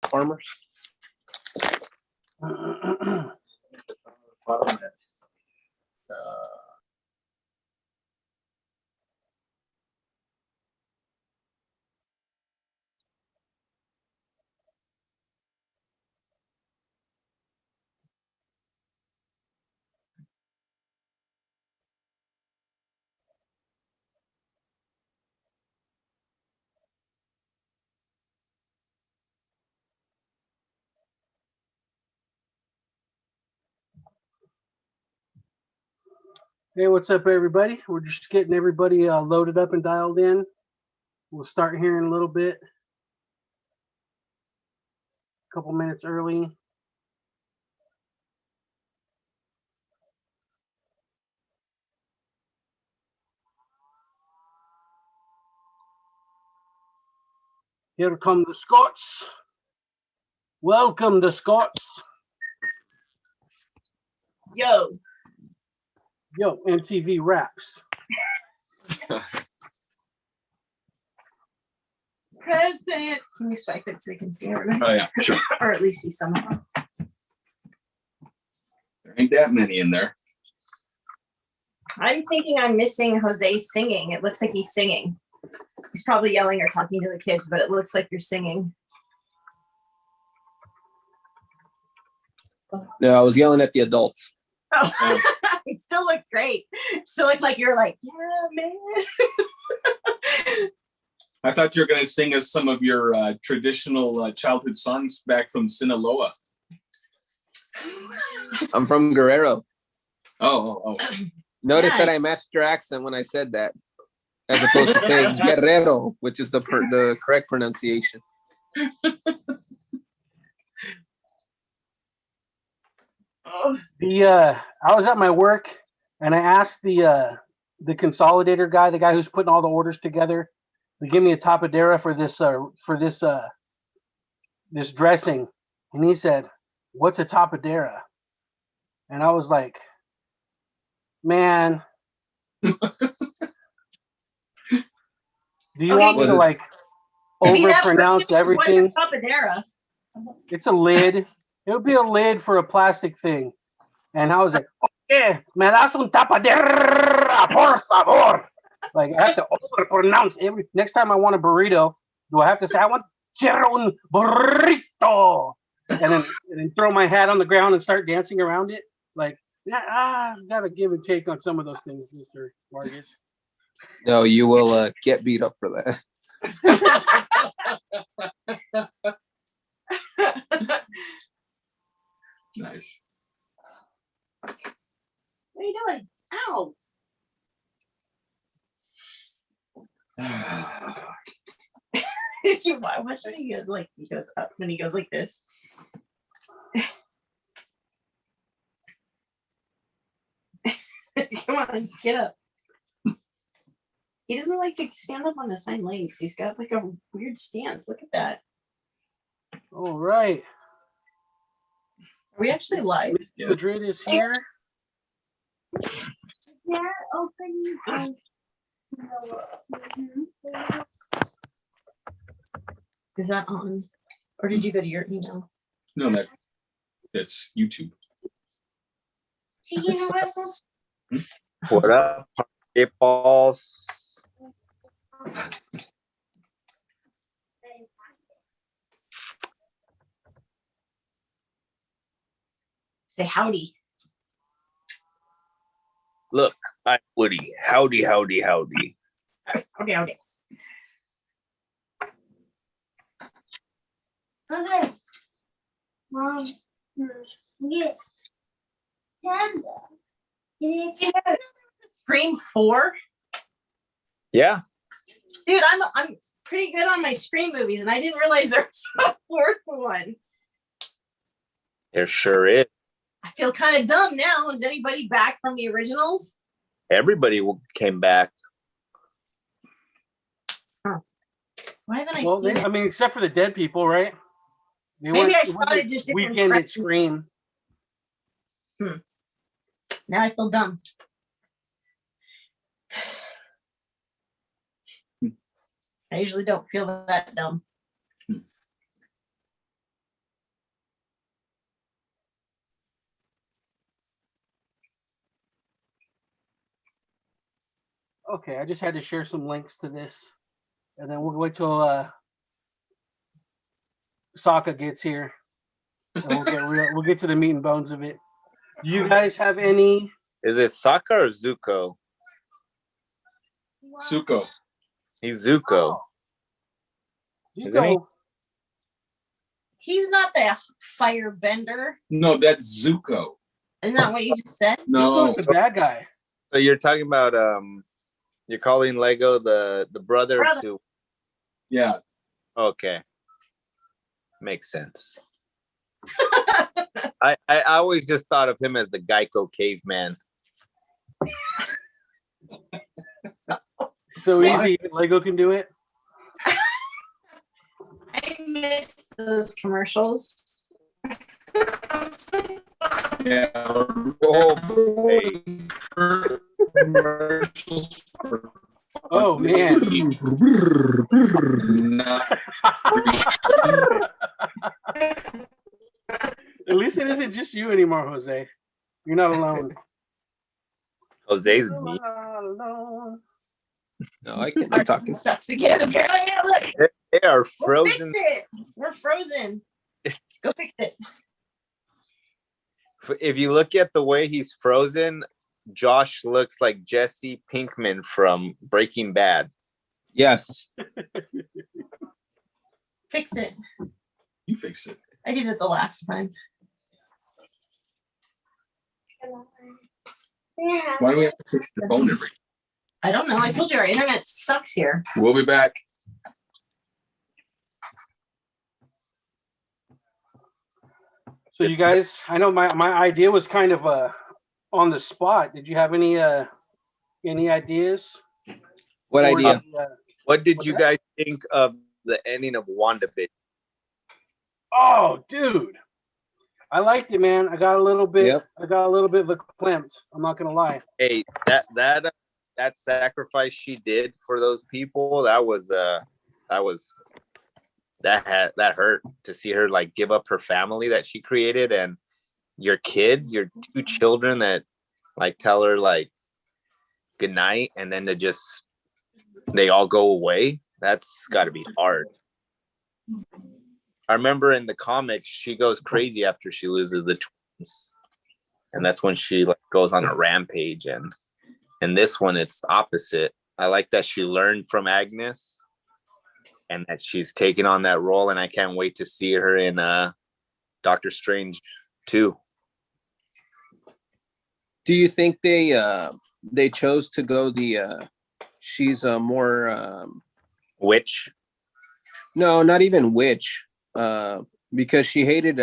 farmers. Hey, what's up, everybody? We're just getting everybody loaded up and dialed in. We'll start here in a little bit. A couple minutes early. Here come the Scots. Welcome, the Scots. Yo. Yo, MTV Raps. Present. Can you swipe it so we can see everybody? Oh yeah, sure. Or at least see some of them. There ain't that many in there. I'm thinking I'm missing Jose singing. It looks like he's singing. He's probably yelling or talking to the kids, but it looks like you're singing. No, I was yelling at the adults. Oh, it still looked great. Still looked like you're like, yeah, man. I thought you were going to sing us some of your traditional childhood songs back from Sinaloa. I'm from Guerrero. Oh. Notice Yeah. that I matched your accent when I said that, as opposed to saying Guerrero, which is the correct pronunciation. Oh. I was at my work and I asked the consolidator guy, the guy who's putting all the orders together, to give me a tapadera for this dressing, and he said, "What's a tapadera?" And I was like, "Man, do you Okay, want me to like to be that overpronounce person, everything?" what's a papadera? It's a lid. It would be a lid for a plastic thing. And I was like, "Okay, me das un tapadera, por favor." Like, I have to overpronounce every. Next time I want a burrito, do I have to say, "I want un burrito," and then throw my hat on the ground and start dancing around it? Like, yeah, gotta give and take on some of those things, Mr. Vargas. No, you will get beat up for that. Nice. What are you doing? Ow. Watch when he goes like, he goes up when he goes like this. Come on, get up. He doesn't like to stand up on his hind legs. He's got like a weird stance. Look at that. All right. Are we actually live? Yeah. Madrid is here. Yeah, open. Is that on? Or did you go to your email? No, that's YouTube. What up, party balls? Say howdy. Look, I'm Woody. Howdy, howdy, howdy. Okay, okay. Okay. Mom, get panda. Scream 4? Yeah, Dude, I'm pretty good on my Scream movies, and I didn't realize there was a 4th one. there sure is. I feel kind of dumb now. Is anybody back from the originals? Everybody came back. Why haven't I Well, seen it? I mean, except for the dead people, right? They Maybe weren't- I it saw wasn't it just different weekend at press. Scream. Now I feel dumb. I usually don't feel that dumb. Okay, I just had to share some links to this, and then we'll wait till Sokka gets here, and we'll get to the meat and bones of it. Do you guys have any? Is it Sokka or Zuko? Zuko. He's Zuko. Isn't he? Zuko. He's not the firebender. No, that's Zuko. Isn't that what you just said? No. Zuko's the bad guy. So you're talking about you're calling Lego the brother Brother. to Yeah. okay. Makes sense. I always just thought of him as the Geico caveman. So Why? easy, Lego can do it. I miss those commercials. Yeah. Commercials for Oh man. not At least it isn't just you anymore, Jose. You're not alone. Jose's You're me. not alone. No, I'm talking. Sucks again. Apparently, look. They are We'll fix frozen. it. We're frozen. Go fix it. If you look at the way he's frozen, Josh looks like Jesse Pinkman from Breaking Bad. Yes. Fix it. you fix it. I did it the last time. Why do we have to fix the phone every? I don't know. I told you our internet sucks here. We'll be back. So you guys, I know my idea was kind of on the spot. Did you have any ideas? What Or idea? What did What's you that? guys think of the ending of WandaVision? Oh, dude, I liked it, man. I got a little bit. Yep. I got a little bit verklempt. I'm not gonna lie. Hey, that sacrifice she did for those people, that hurt to see her like give up her family that she created and your kids, your two children that like tell her like good night and then they all go away. That's got to be hard. I remember in the comics she goes crazy after she loses the twins, and that's when she like goes on a rampage. And in this one it's opposite. I like that she learned from Agnes and that she's taking on that role, and I can't wait to see her in Doctor Strange 2. Do you think they chose to go the she's a more Which no, not even witch, because she hated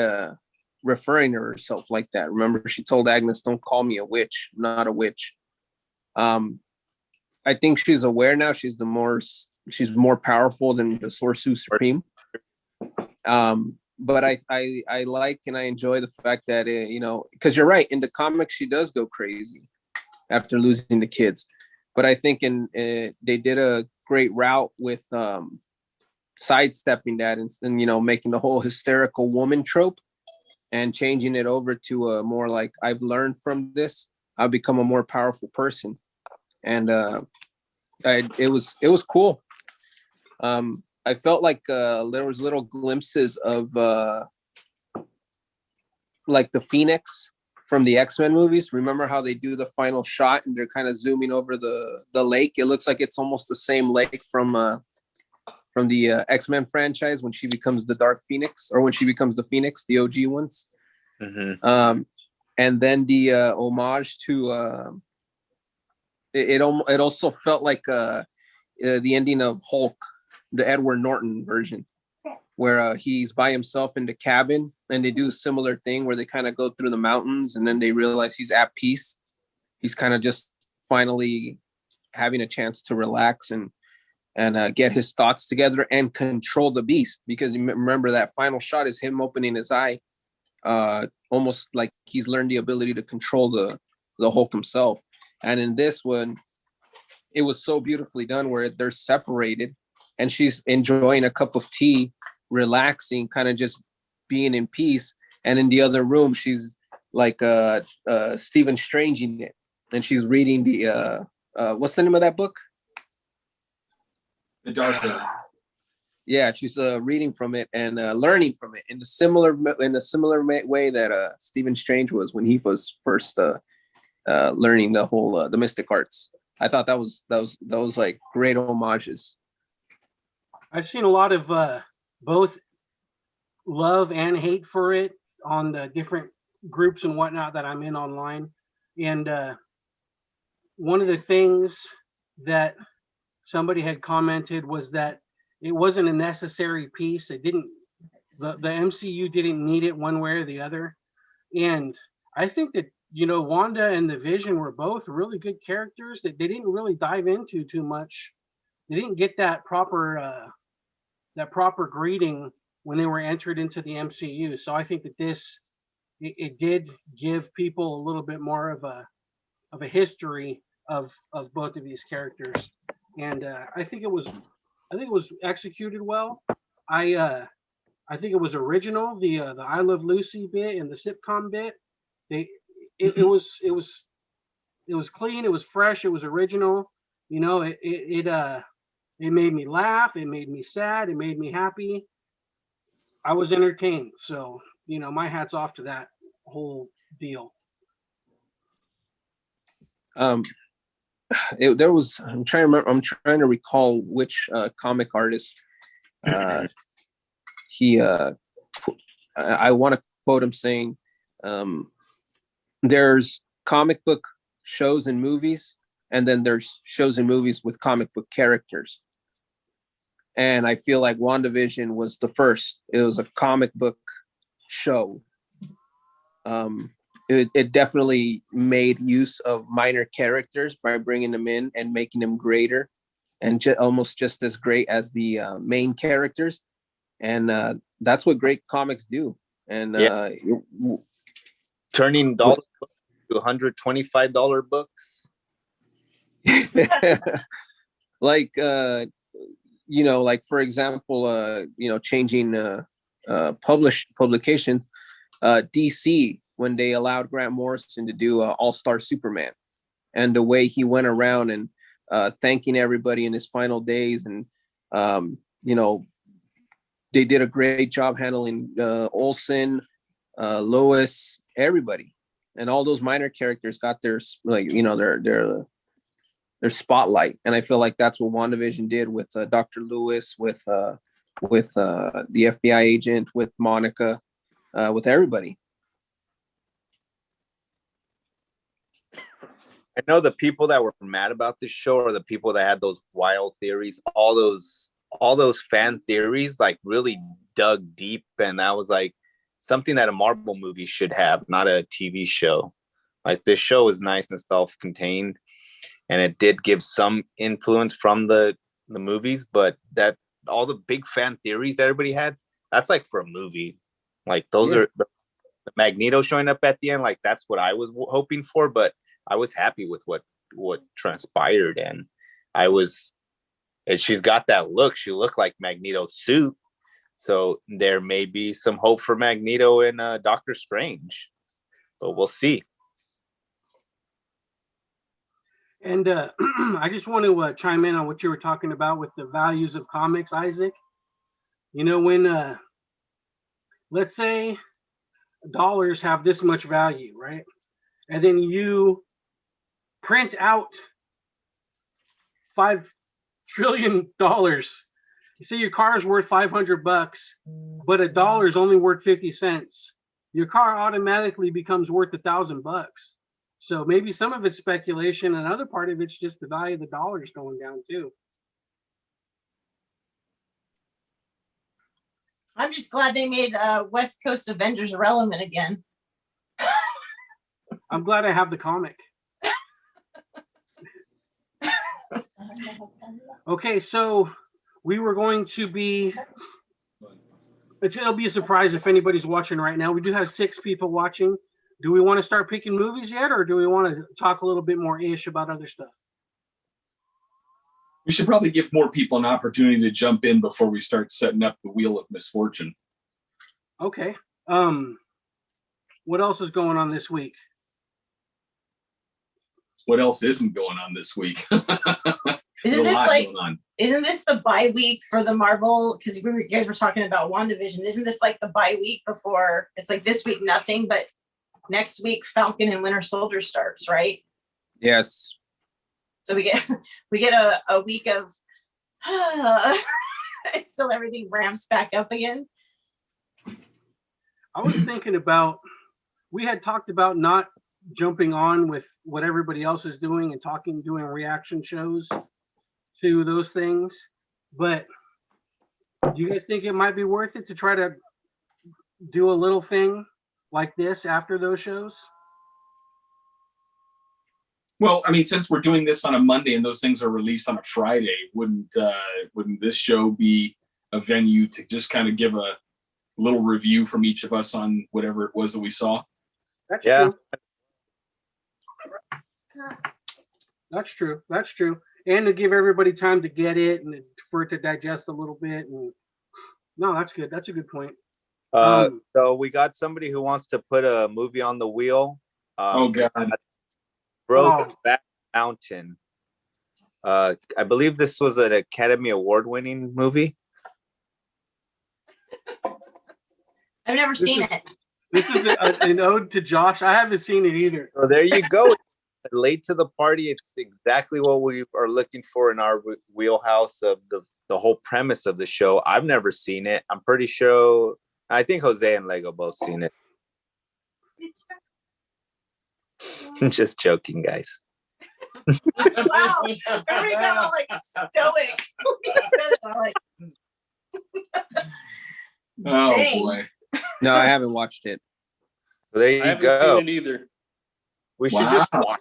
referring to herself like that. Remember, she told Agnes, "Don't call me a witch, I'm not a witch." I think she's aware now. She's more powerful than the Sorcerer Supreme. But I like and I enjoy the fact that because you're right, in the comics she does go crazy after losing the kids. But I think they did a great route with sidestepping that and making the whole hysterical woman trope and changing it over to a more like, I've learned from this, I've become a more powerful person. And it was cool. I felt like there was little glimpses of like the Phoenix from the X-Men movies. Remember how they do the final shot and they're kind of zooming over the lake? It looks like it's almost the same lake from the X-Men franchise when she becomes the Dark Phoenix, or when she becomes the Phoenix, the OG ones. mm-hmm. And then the homage to it also felt like the ending of Hulk, the Edward Norton version, where he's by himself in the cabin and they do a similar thing where they kind of go through the mountains and then they realize he's at peace. He's kind of just finally having a chance to relax and get his thoughts together and control the beast. Because you remember that final shot is him opening his eye, almost like he's learned the ability to control the Hulk himself. And in this one, it was so beautifully done where they're separated and she's enjoying a cup of tea, relaxing, kind of just being in peace. And in the other room, she's like Stephen Strange in it. And she's reading what's the name of that book? The Dark. Yeah, she's reading from it and learning from it in a similar way that Stephen Strange was when he was first learning the whole the mystic arts. I thought that was like great homages. I've seen a lot of both love and hate for it on the different groups and whatnot that I'm in online. And one of the things that somebody had commented was that it wasn't a necessary piece. It didn't, the MCU didn't need it one way or the other. And I think that, you know, Wanda and the Vision were both really good characters that they didn't really dive into too much. They didn't get that proper greeting when they were entered into the MCU. So I think that it did give people a little bit more of a history of both of these characters. And I think it was executed well. I think it was original. The I Love Lucy bit and the sitcom bit. It was clean. It was fresh. It was original. You know, it made me laugh. It made me sad. It made me happy. I was entertained. So, you know, my hat's off to that whole deal. I'm trying to recall which comic artist I want to quote him saying, there's comic book shows and movies, and then there's shows and movies with comic book characters. And I feel like WandaVision was the first. It was a comic book show. It definitely made use of minor characters by bringing them in and making them greater and almost just as great as the main characters. And that's what great comics do. And turning dollars to $125 books. Like, you know, like for example, you know, changing publications, DC, when they allowed Grant Morrison to do All-Star Superman, and the way he went around and thanking everybody in his final days, and you know, they did a great job handling Olsen, Lois, everybody, and all those minor characters got their, like, you know, their spotlight. And I feel like that's what WandaVision did with Dr. Lewis, with the FBI agent, with Monica, with everybody. I know the people that were mad about this show are the people that had those wild theories, all those fan theories, like really dug deep. And that was like something that a Marvel movie should have, not a TV show. Like, this show is nice and self-contained, and it did give some influence from the movies, but that all the big fan theories that everybody had, that's like for a movie. Like, those are the Magneto showing up at the end. Like, that's what I was hoping for, but I was happy with what transpired. And she's got that look. She looked like Magneto's suit. So there may be some hope for Magneto in Doctor Strange, but we'll see. And I just want to chime in on what you were talking about with the values of comics, Isaac. You know, when, let's say dollars have this much value, right? And then you print out $5 trillion. You say your car is worth $500, but a dollar is only worth 50 cents. Your car automatically becomes worth $1,000. So maybe some of it's speculation, and other part of it's just the value of the dollars going down too. I'm just glad they made West Coast Avengers relevant again. I'm glad I have the comic. Okay, so we were going to be, it'll be a surprise if anybody's watching right now. We do have 6 people watching. Do we want to start picking movies yet, or do we want to talk a little bit more ish about other stuff? We should probably give more people an opportunity to jump in before we start setting up the Wheel of Misfortune. Okay. What else is going on this week? what else isn't going on this week. Isn't There's a this lot like, going on. isn't this the bye week for the Marvel? Because you guys were talking about WandaVision. Isn't this like the bye week before? It's like this week nothing, but next week Falcon and Winter Soldier starts, right? Yes. So we get a week of until everything ramps back up again. I was thinking about, we had talked about not jumping on with what everybody else is doing and doing reaction shows to those things. But do you guys think it might be worth it to try to do a little thing like this after those shows? Well, I mean, since we're doing this on a Monday and those things are released on a Friday, wouldn't this show be a venue to just kind of give a little review from each of us on whatever it was that we saw? That's Yeah. true. That's true. That's true. And to give everybody time to get it and for it to digest a little bit. And no, that's good. That's a good point. So we got somebody who wants to put a movie on the wheel. Oh God. Brokeback Mountain. I believe this was an Academy Award-winning movie. I've never seen it. This is an ode to Josh. I haven't seen it either. So there you go. Late to the party. It's exactly what we are looking for in our wheelhouse of the whole premise of the show. I've never seen it. I'm pretty sure. I think Jose and Lego both seen it. Just joking, guys. Wow, everybody got all like stoic. We said it, I'm like, Oh Dang. boy. No, I haven't watched it. So there I you haven't go. seen it either. We should just Wow.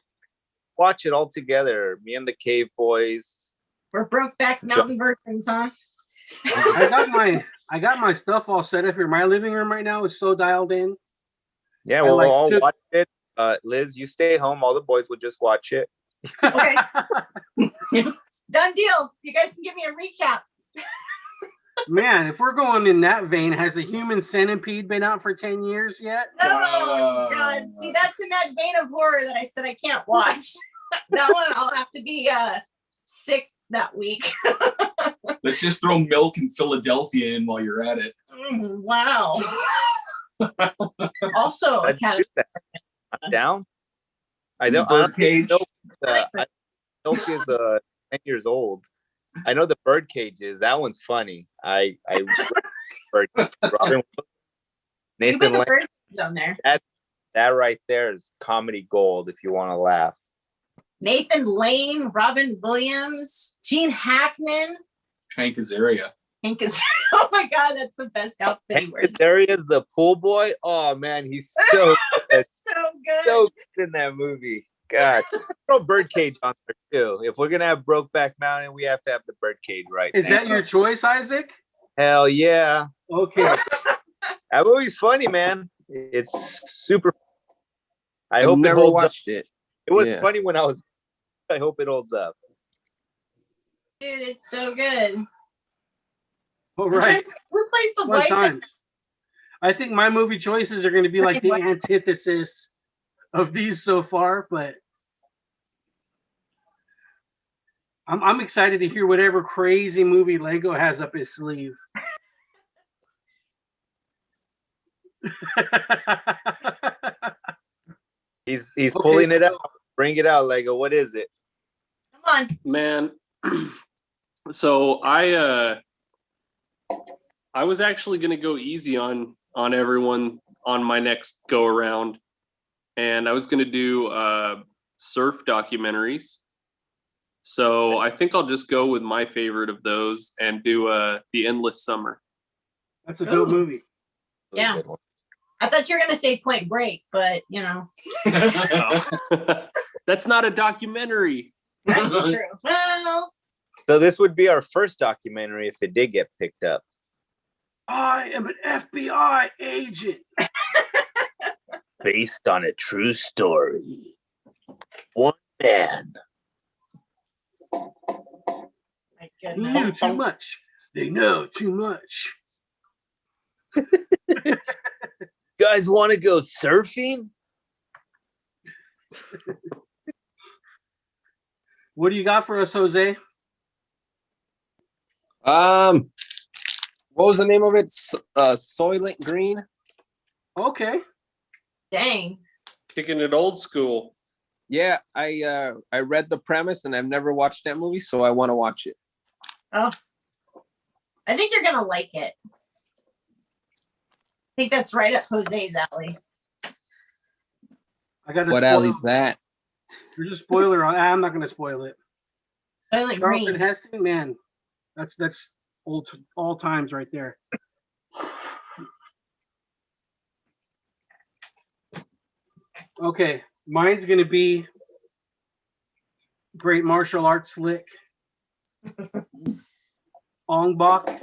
watch it all together. Me and the Cave Boys. we're Brokeback Mountain versions, huh? I got my stuff all set up here. My living room right now is so dialed in. Yeah, I we'll like all to- watch it. Liz, you stay home. All the boys will just watch it. Okay. Done deal. You guys can give me a recap. Man, if we're going in that vein, has a Human Centipede been out for 10 years yet? Oh God. See, that's in that vein of horror that I said I can't watch. That one I'll have to be sick that week. Let's just throw Milk and Philadelphia in while you're at it. Wow. Also, I'd Academy. do that. I'm down. I don't Birdcage. know. I like Milk is 10 years old. I know the Birdcage is. That one's funny. I Robin You put Nathan the Lane, bird on there. that right there is comedy gold if you want to laugh. Nathan Lane, Robin Williams, Gene Hackman, Hank Azaria. Hank Azaria. Oh my God, that's the best outfit. he Hank wears. Azaria is the pool boy. Oh man, he's so good, So good. so good in that movie. God, throw Birdcage on there too. If we're gonna have Brokeback Mountain, we have to have the Birdcage right. Is next that your up. choice, Isaac? Hell yeah! Okay. That movie's funny, man. It's super. I I've hope it never holds up. watched it. It was yeah. funny when I was. I hope it holds up. Dude, it's so good. All right. Who plays the Fun wife? times. I think my movie choices are going to be like the antithesis of these so far, but I'm excited to hear whatever crazy movie Lego has up his sleeve. He's Okay. pulling it out. Bring it out, Lego. What is it? Come on. Man, so I was actually gonna go easy on everyone on my next go around, and I was gonna do surf documentaries. So I think I'll just go with my favorite of those and do The Endless Summer. That's a dope movie. Yeah. I thought you were gonna say Point Break, but you know, That's not a documentary. that's true. Well, So this would be our first documentary if it did get picked up. I am an FBI agent. Based on a true story. One man. my They goodness. knew too much. They know too much. Guys want to go surfing? What do you got for us, Jose? What was the name of it? Soylent Green. Okay. Dang. Kicking it old school. Yeah, I read the premise and I've never watched that movie, so I want to watch it. Oh, I think you're gonna like it. I think that's right up Jose's alley. I got What alley's that? There's a spoiler on. I'm not going to spoil it. Soylent Charlton Green. Heston, man, that's old all times right there. Okay, mine's going to be great martial arts flick. Ong Bak,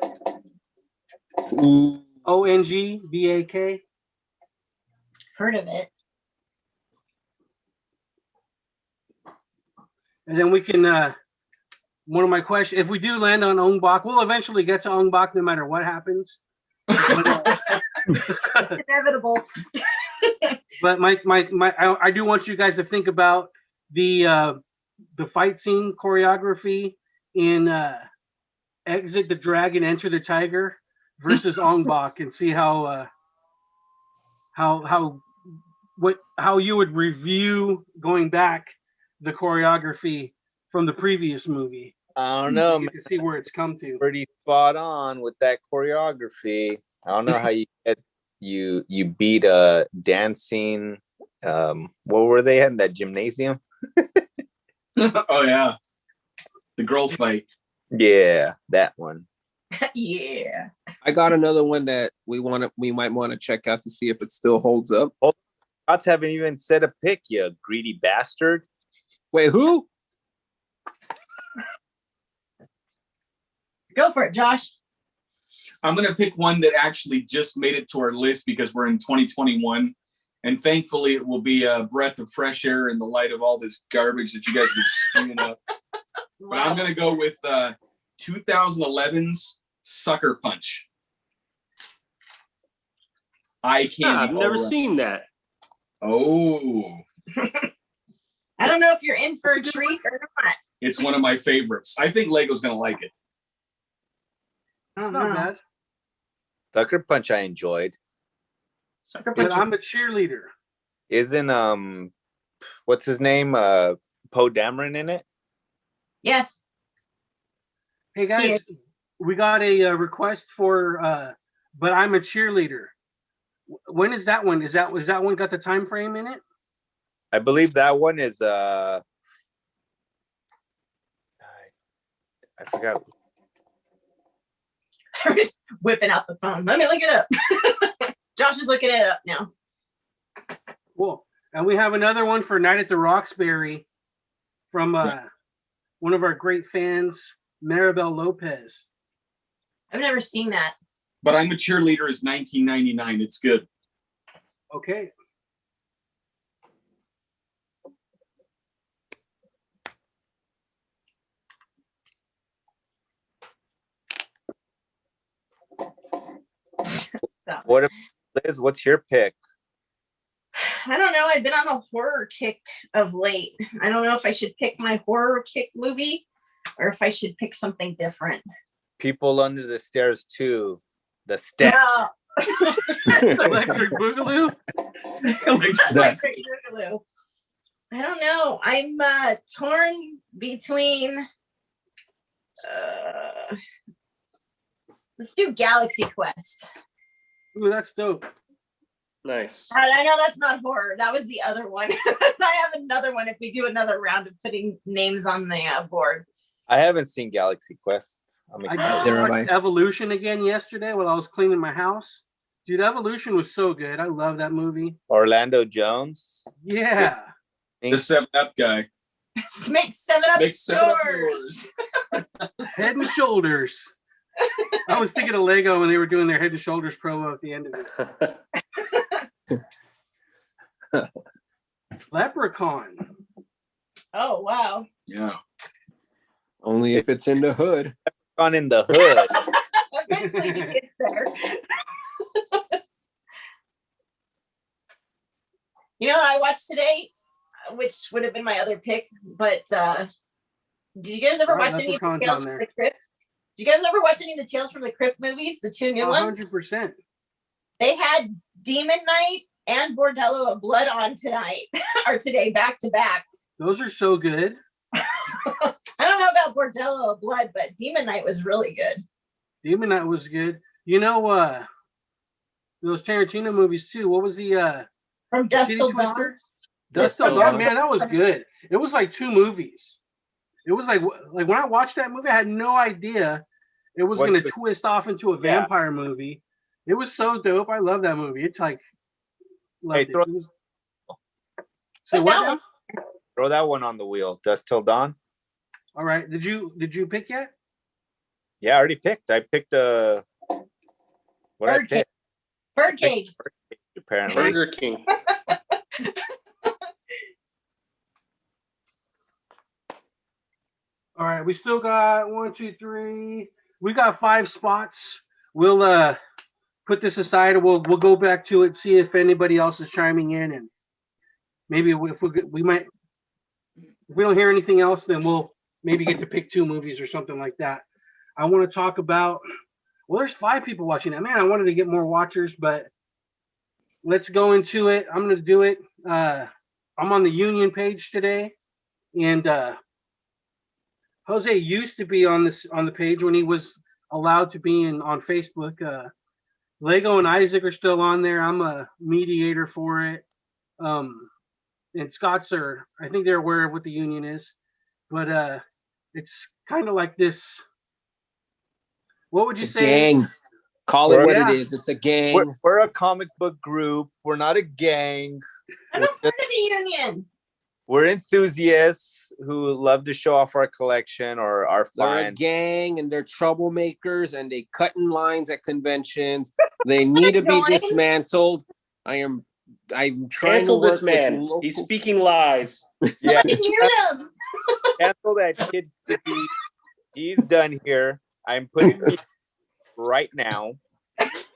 Ooh. ONGBAK. Heard of it? And then we can, one of my questions, if we do land on Ong Bak, we'll eventually get to Ong Bak no matter what happens. It's inevitable. But I do want you guys to think about the fight scene choreography in Exit the Dragon, Enter the Tiger versus Ong Bak, and see how you would review going back the choreography from the previous movie. I don't know, You man. can see where it's come to. Pretty spot on with that choreography. I don't know how you beat a dancing. What were they in that gymnasium? Oh yeah, the girl fight. Yeah, that one. Yeah. I got another one that we might want to check out to see if it still holds up. Odds haven't even said a pick, you greedy bastard. Wait, who? Go for it, Josh. I'm gonna pick one that actually just made it to our list because we're in 2021, and thankfully it will be a breath of fresh air in the light of all this garbage that you guys have been spewing up. But I'm gonna go with 2011's Sucker Punch. I can't. I've never seen that. Oh, I don't know if you're in for a treat or not. it's one of my favorites. I think Lego's gonna like it. I don't Not know. bad. Sucker Punch I enjoyed. Sucker But Punch. I'm a cheerleader. Isn't what's his name? Poe Dameron in it? Yes. Hey guys, we got a request for but I'm a cheerleader. When is that one? Is that one got the time frame in it? I believe that one is I forgot. I was whipping out the phone. Let me look it up. Josh is looking it up now. Cool. And we have another one for Night at the Roxbury from one of our great fans, Maribel Lopez. I've never seen that. But I'm a Cheerleader is 1999. It's good. Okay. What if, Liz, what's your pick? I don't know. I've been on a horror kick of late. I don't know if I should pick my horror kick movie or if I should pick something different. People Under the Stairs 2. The Steps. No. Electric Boogaloo? Electric Boogaloo. I don't know. I'm torn between. Let's do Galaxy Quest. Ooh, that's dope. Nice. I know that's not horror. That was the other one. I have another one if we do another round of putting names on the board. I haven't seen Galaxy Quest. I'm I excited. just Never watched mind. Evolution again yesterday while I was cleaning my house. Dude, Evolution was so good. I love that movie. Orlando Jones. Yeah. The 7-Up guy. Make 7-Up Make 7-Up yours. yours. Head and Shoulders. I was thinking of Lego when they were doing their Head and Shoulders promo at the end of it. Leprechaun. Oh, wow. Yeah. Only if it's in the hood. On in the hood. Eventually you get there. You know what I watched today, which would have been my other pick, but Did you guys ever Right, watch any of the Leprechaun's Tales on from there. the Crypt? Did you guys ever watch any of the Tales from the Crypt movies, the two new ones? 100%. They had Demon Knight and Bordello of Blood on tonight or today, back to back. Those are so good. I don't know about Bordello of Blood, but Demon Knight was really good. Demon Knight was good. You know, those Tarantino movies too. What was the From Dusk City Till Dawn. Twister? Dust Till Till Dawn, Dawn. man, that was good. It was like 2 movies. It was like when I watched that movie, I had no idea it was What gonna could- twist off into a Yeah. vampire movie. It was so dope. I love that movie. It's like loved it. throw- It was- Say Put what that now? one- Throw that one on the wheel. Dusk Till Dawn. All right. Did you pick yet? Yeah, I already picked. I picked what I Birdcage. picked Birdcage. apparently. Burger King. All right, we still got 1, 2, 3. We got 5 spots. We'll put this aside and we'll go back to it, see if anybody else is chiming in, and maybe if we might, if we don't hear anything else, then we'll maybe get to pick 2 movies or something like that. I want to talk about, well, there's 5 people watching it. Man, I wanted to get more watchers, but let's go into it. I'm going to do it. I'm on the Union page today, and Jose used to be on the page when he was allowed to be on Facebook. Lego and Isaac are still on there. I'm a mediator for it. And Scott's I think they're aware of what the Union is, but it's kind of like this. What would you It's a say? gang. Call it what Yeah. it is. It's a gang. We're a comic book group. We're not a gang. I'm a part of the Union. We're enthusiasts who love to show off our collection or our They're a finds. gang and they're troublemakers and they cut in lines at conventions. They need to be Join. dismantled. I'm trying Cancel to work this man. with local- He's speaking lies. Yeah, I can hear them. cancel that kid. He's done here. I'm putting him right now.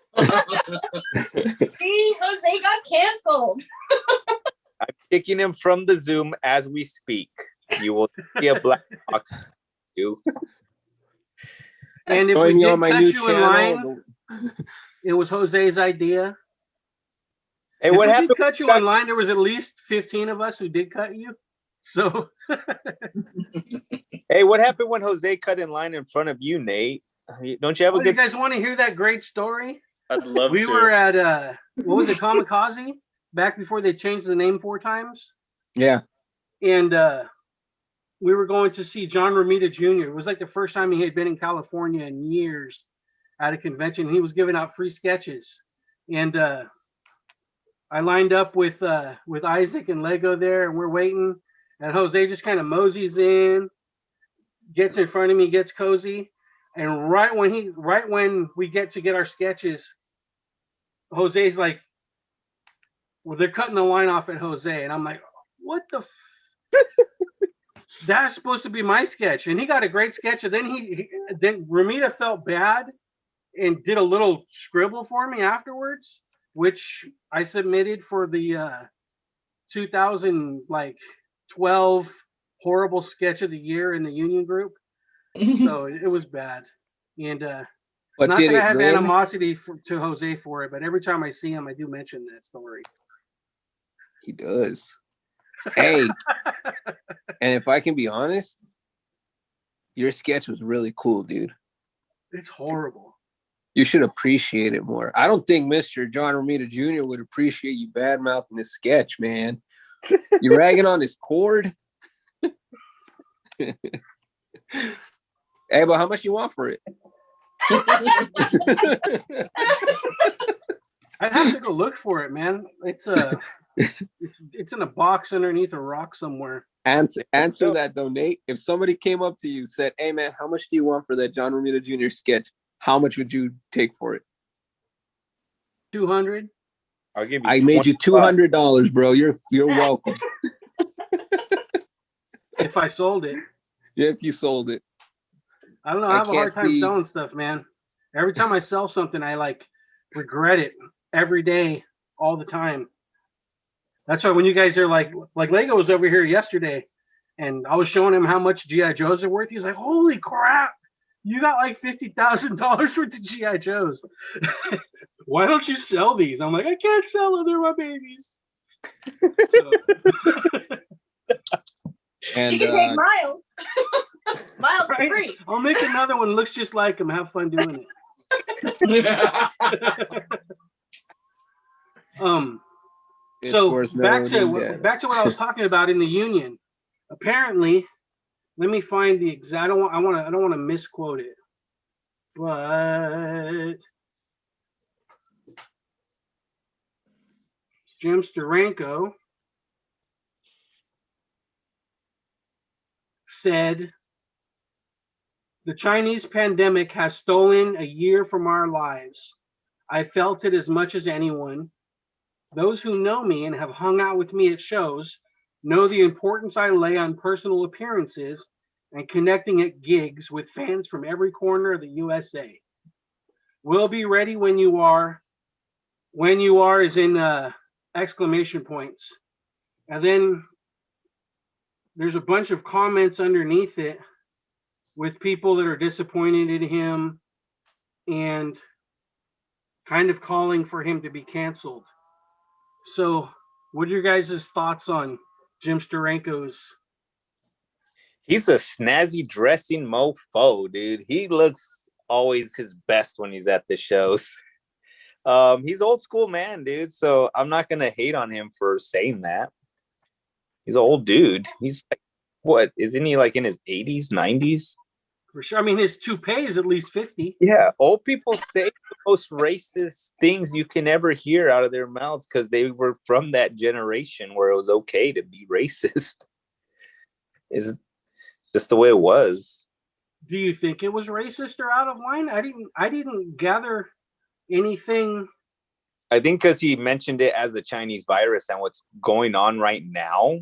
See, Jose got canceled. I'm kicking him from the Zoom as we speak. You will see a black box. You. And if Join we me did on my cut new you in line, channel. it was Jose's idea. Hey, If what we happened? did cut you in line, there was at least 15 of us who did cut you. So Hey, what happened when Jose cut in line in front of you, Nate? Don't you have a oh, you good? guys want to hear that great story? I'd love We to. were at what was it, Kamikaze, back before they changed the name 4 times, Yeah. and we were going to see John Romita Jr. It was like the first time he had been in California in years at a convention. He was giving out free sketches, and I lined up with Isaac and Lego there, and we're waiting, and Jose just kind of moseys in, gets in front of me, gets cozy, and right when we get to get our sketches, Jose's like, well, they're cutting the line off at Jose, and I'm like, what the? That's supposed to be my sketch, and he got a great sketch, and then then Ramita felt bad and did a little scribble for me afterwards, which I submitted for the 2012 horrible sketch of the year in the Union group. So it was bad, and But not did that I it have win? animosity to Jose for it, but every time I see him, I do mention that story. He does. Hey, and if I can be honest, your sketch was really cool, dude. It's horrible. You should appreciate it more. I don't think Mr. John Romita Jr. would appreciate you bad mouthing his sketch, man. You ragging on his cord. Hey, but how much you want for it? I'd have to go look for it, man. It's it's in a box underneath a rock somewhere. Answer that though, Nate. If somebody came up to you said, "Hey, man, how much do you want for that John Romita Jr. sketch?" How much would you take for it? 200. I'll give you. I made you $200, bro. You're welcome. If I sold it. Yeah, if you sold it. I don't know. I I have a hard can't time see- selling stuff, man. Every time I sell something, I like regret it every day, all the time. That's why when you guys are like Lego was over here yesterday, And I was showing him how much GI Joes are worth. He's like, "Holy crap! You got like $50,000 worth of GI Joes. Why don't you sell these?" I'm like, "I can't sell them. They're my babies." So, And You can take Miles. Miles Right? is free. I'll make another one looks just like him. Have fun doing it. it's So worth back to noting that- back to what I was talking about in the union. Apparently, let me find the exact. I don't want to misquote it, but Jim Steranko said the Chinese pandemic has stolen a year from our lives. I felt it as much as anyone. Those who know me and have hung out with me at shows know the importance I lay on personal appearances and connecting at gigs with fans from every corner of the USA. We'll be ready when you are. When you are is in exclamation points. And then there's a bunch of comments underneath it with people that are disappointed in him and kind of calling for him to be canceled. So, what are your guys' thoughts on Jim Steranko's? He's a snazzy dressing mofo, dude. He looks always his best when he's at the shows. He's old school man, dude. So I'm not gonna hate on him for saying that. He's an old dude. He's like, what? Isn't he like in his 80s, 90s? For sure. I mean, his toupee is at least 50. Yeah, old people say the most racist things you can ever hear out of their mouths because they were from that generation where it was okay to be racist. It's just the way it was. Do you think it was racist or out of line? I didn't gather anything. I think because he mentioned it as the Chinese virus and what's going on right now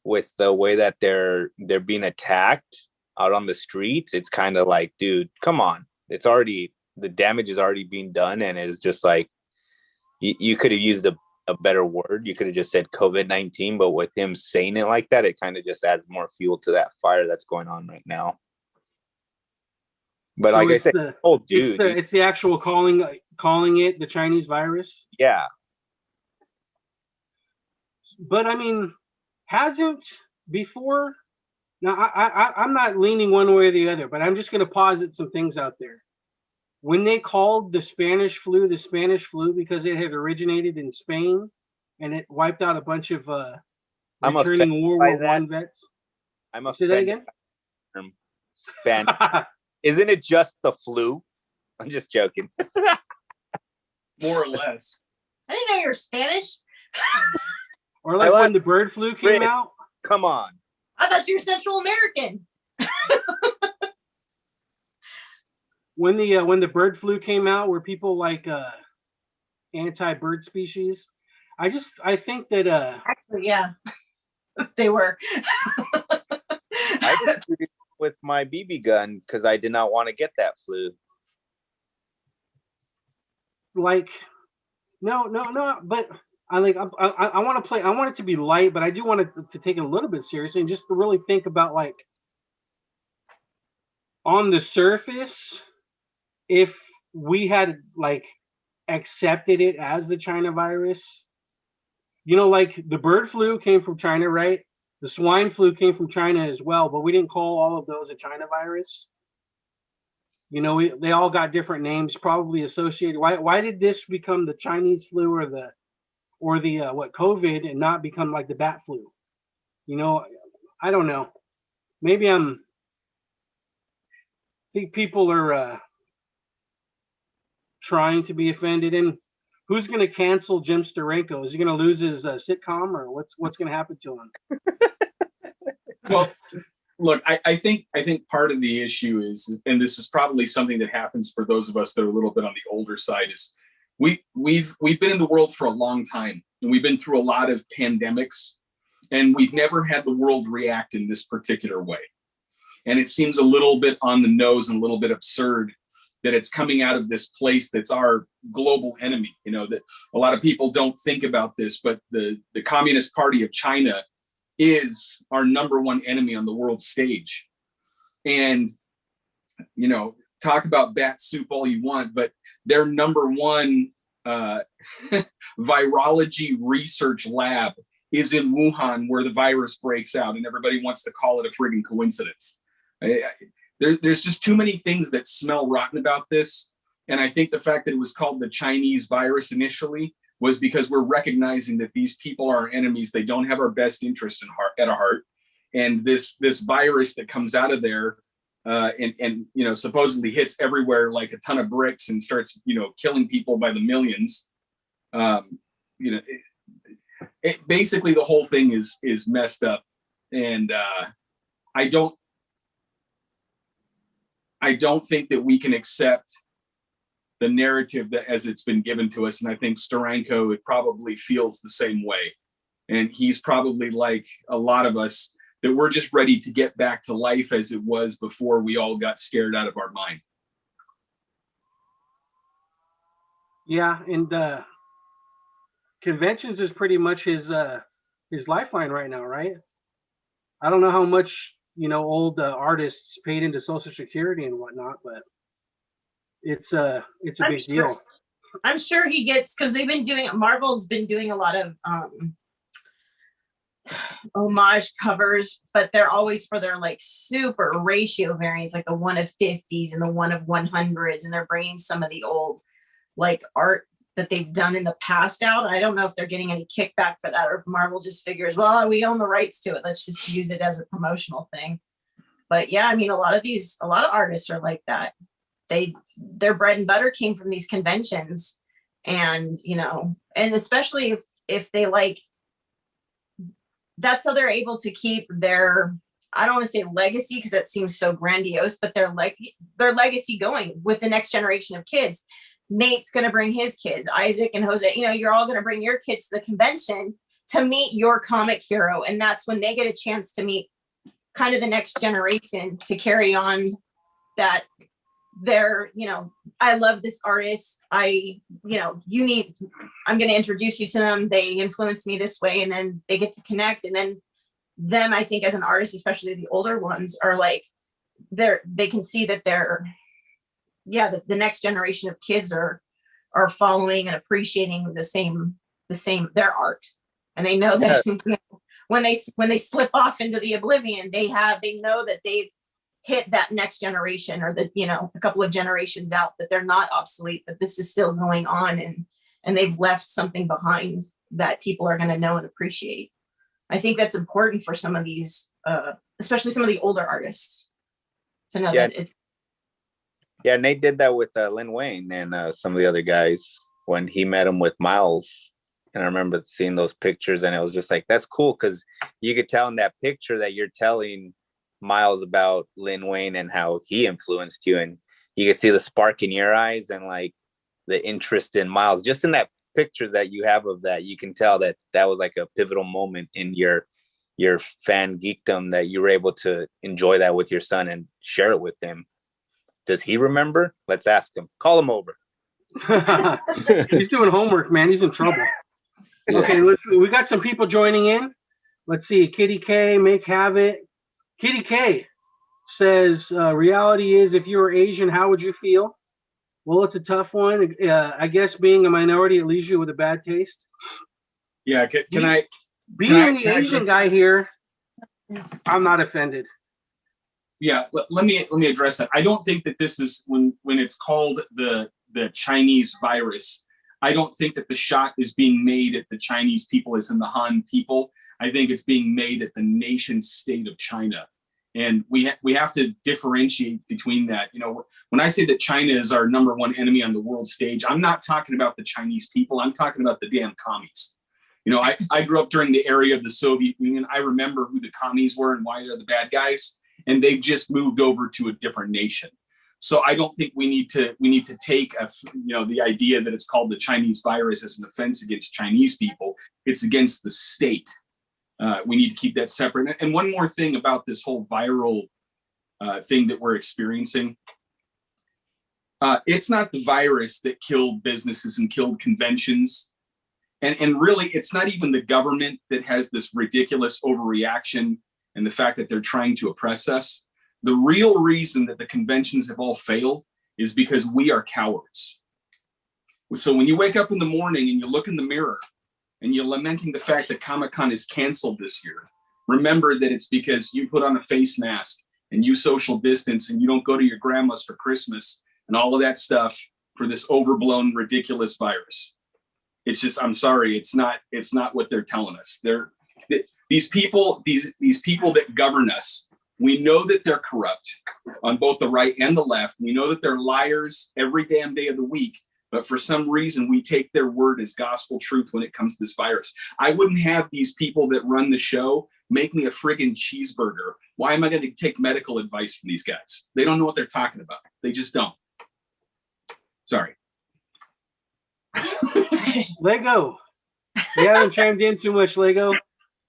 with the way that they're being attacked out on the streets, it's kind of like, dude, come on. It's already, the damage is already being done, and it's just like you could have used a better word. You could have just said COVID-19, but with him saying it like that, it kind of just adds more fuel to that fire that's going on right now. But So like I it's said, the- oh dude, It's the actual calling it the Chinese virus. yeah. But I mean, hasn't before? Now I'm not leaning one way or the other, but I'm just going to posit some things out there. When they called the Spanish flu because it had originated in Spain and it wiped out a bunch of I'm returning offended World by War that. One vets. I'm Say that offended again. by the term Spanish. Isn't it just the flu? I'm just joking. More or less. I didn't know you were Spanish. Or like like when the bird flu came Rick. out. Come on. I thought you were Central American. When the bird flu came out, were people like anti-bird species? I think that Actually, yeah, they were. I just did it with my BB gun because I did not want to get that flu. like no, but I want to play. I want it to be light, but I do want it to take it a little bit seriously and just to really think about, like, on the surface, if we had like accepted it as the China virus, like the bird flu came from China, right? The swine flu came from China as well, but we didn't call all of those a China virus. They all got different names, probably associated. Why did this become the Chinese flu or the COVID and not become like the bat flu? I don't know. Maybe think people are trying to be offended. And who's going to cancel Jim Steranko? Is he going to lose his sitcom, or what's going to happen to him? Well, look, I think part of the issue is, and this is probably something that happens for those of us that are a little bit on the older side, is we've been in the world for a long time, and we've been through a lot of pandemics, and we've never had the world react in this particular way. And it seems a little bit on the nose and a little bit absurd that it's coming out of this place that's our global enemy. That a lot of people don't think about this, but the Communist Party of China is our number one enemy on the world stage. And, you know, talk about bat soup all you want, but their number one virology research lab is in Wuhan, where the virus breaks out, and everybody wants to call it a friggin' coincidence. There's just too many things that smell rotten about this. And I think the fact that it was called the Chinese virus initially was because we're recognizing that these people are our enemies. They don't have our best interest at heart. And this virus that comes out of there and you know, supposedly hits everywhere like a ton of bricks and starts, you know, killing people by the millions. You know, basically the whole thing is messed up. And I don't think that we can accept the narrative that as it's been given to us. And I think Steranko probably feels the same way. And he's probably like a lot of us, that we're just ready to get back to life as it was before we all got scared out of our mind. Yeah, and conventions is pretty much his lifeline right now, right? I don't know how much, you know, old artists paid into Social Security and whatnot, but it's a I'm big sure- deal. I'm sure he gets, because they've been doing, Marvel's been doing a lot of homage covers, but they're always for their like super ratio variants, like the 1 of 50s and the 1 of 100s, and they're bringing some of the old like art that they've done in the past out. I don't know if they're getting any kickback for that, or if Marvel just figures, well, we own the rights to it, let's just use it as a promotional thing. But yeah, I mean, a lot of artists are like that. Their bread and butter came from these conventions, and you know, and especially if they like, that's how they're able to keep their, I don't want to say legacy because that seems so grandiose, but their legacy going with the next generation of kids. Nate's going to bring his kids, Isaac and Jose, you know, you're all going to bring your kids to the convention to meet your comic hero. And that's when they get a chance to meet kind of the next generation to carry on that they're, you know, I love this artist. I'm going to introduce you to them. They influenced me this way. And then they get to connect. And then them, I think as an artist, especially the older ones, are like, they can see that they're, the next generation of kids are following and appreciating the same their art. And they know that when they slip off into the oblivion, they know that they've hit that next generation, or that, you know, a couple of generations out, that they're not obsolete, that this is still going on, and they've left something behind that people are going to know and appreciate. I think that's important for some of these, especially some of the older artists, to know that it's. Yeah, Nate did that with Lin Wayne and some of the other guys when he met him with Miles. And I remember seeing those pictures, and it was just like, that's cool, because you could tell in that picture that you're telling Miles about Lin Wayne and how he influenced you, and you can see the spark in your eyes and like the interest in Miles. Just in that pictures that you have of that, you can tell that was like a pivotal moment in your fan geekdom, that you were able to enjoy that with your son and share it with him. Does he remember? Let's ask him. Call him over. He's doing homework, man. He's in trouble. Okay, we got some people joining in. Let's see. Kitty K, Make Have It. Kitty K says, reality is, if you were Asian, how would you feel? Well, it's a tough one. I guess being a minority, it leaves you with a bad taste. Yeah, can I? Being the Asian guy here, I'm not offended. Yeah, let me address that. I don't think that this is when it's called the Chinese virus. I don't think that the shot is being made at the Chinese people as in the Han people. I think it's being made at the nation state of China. And we have to differentiate between that. You know, when I say that China is our number one enemy on the world stage, I'm not talking about the Chinese people. I'm talking about the damn commies. You know, I grew up during the era of the Soviet Union. I remember who the commies were and why they're the bad guys. And they've just moved over to a different nation. So I don't think we need to take the idea that it's called the Chinese virus as an offense against Chinese people. It's against the state. We need to keep that separate. And one more thing about this whole viral thing that we're experiencing. It's not the virus that killed businesses and killed conventions. And really, it's not even the government that has this ridiculous overreaction and the fact that they're trying to oppress us. The real reason that the conventions have all failed is because we are cowards. So when you wake up in the morning and you look in the mirror and you're lamenting the fact that Comic-Con is canceled this year, remember that it's because you put on a face mask and you social distance and you don't go to your grandma's for Christmas and all of that stuff for this overblown, ridiculous virus. It's just, I'm sorry, it's not what they're telling us. These people that govern us, we know that they're corrupt on both the right and the left. We know that they're liars every damn day of the week, but for some reason we take their word as gospel truth when it comes to this virus. I wouldn't have these people that run the show make me a friggin' cheeseburger. Why am I going to take medical advice from these guys? They don't know what they're talking about. They just don't. Sorry. Lego, you haven't chimed in too much, Lego.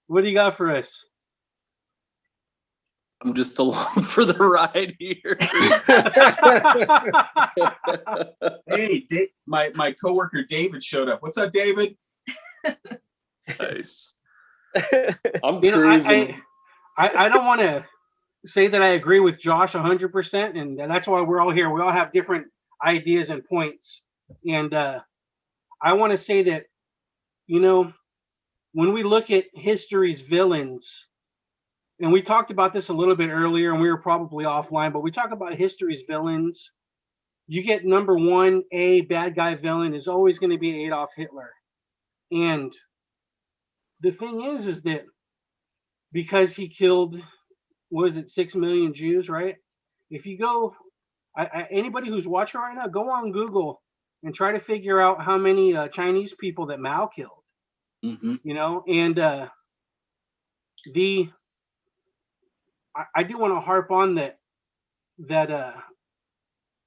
What do you got for us? I'm just along for the ride here. Hey, my coworker David showed up. What's up, David? Nice. I'm You know, cruising. I don't want to say that I agree with Josh 100%, and that's why we're all here. We all have different ideas and points, and I want to say that, you know, when we look at history's villains, and we talked about this a little bit earlier, and we were probably offline, but we talk about history's villains. You get number one, a bad guy villain is always going to be Adolf Hitler. And the thing is that because he killed, was it 6 million Jews, right? If you go, anybody who's watching right now, go on Google and try to figure out how many Chinese people that Mao killed. Mm-hmm. You know, and I do want to harp on that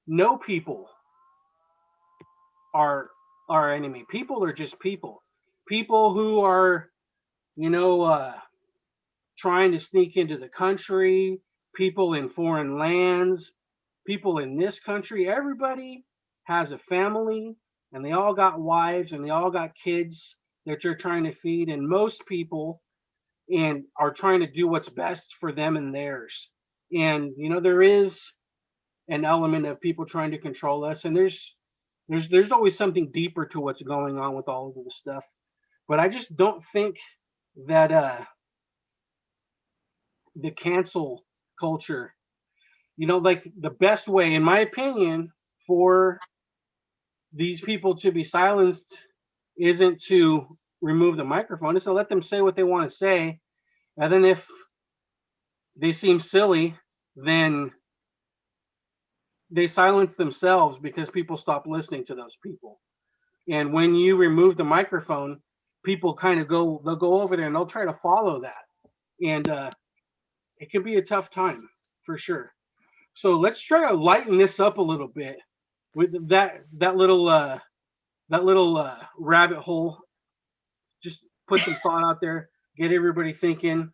no people are our enemy. People are just people. People who are, you know, trying to sneak into the country, people in foreign lands, people in this country, everybody has a family and they all got wives and they all got kids that you're trying to feed. And most people are trying to do what's best for them and theirs. And, you know, there is an element of people trying to control us. And there's always something deeper to what's going on with all of this stuff. But I just don't think that the cancel culture, you know, like the best way, in my opinion, for these people to be silenced isn't to remove the microphone, it's to let them say what they want to say. And then if they seem silly, then they silence themselves because people stop listening to those people. And when you remove the microphone, people kind of they'll go over there and they'll try to follow that. And it can be a tough time for sure. So let's try to lighten this up a little bit with that little rabbit hole. Just put some thought out there, get everybody thinking.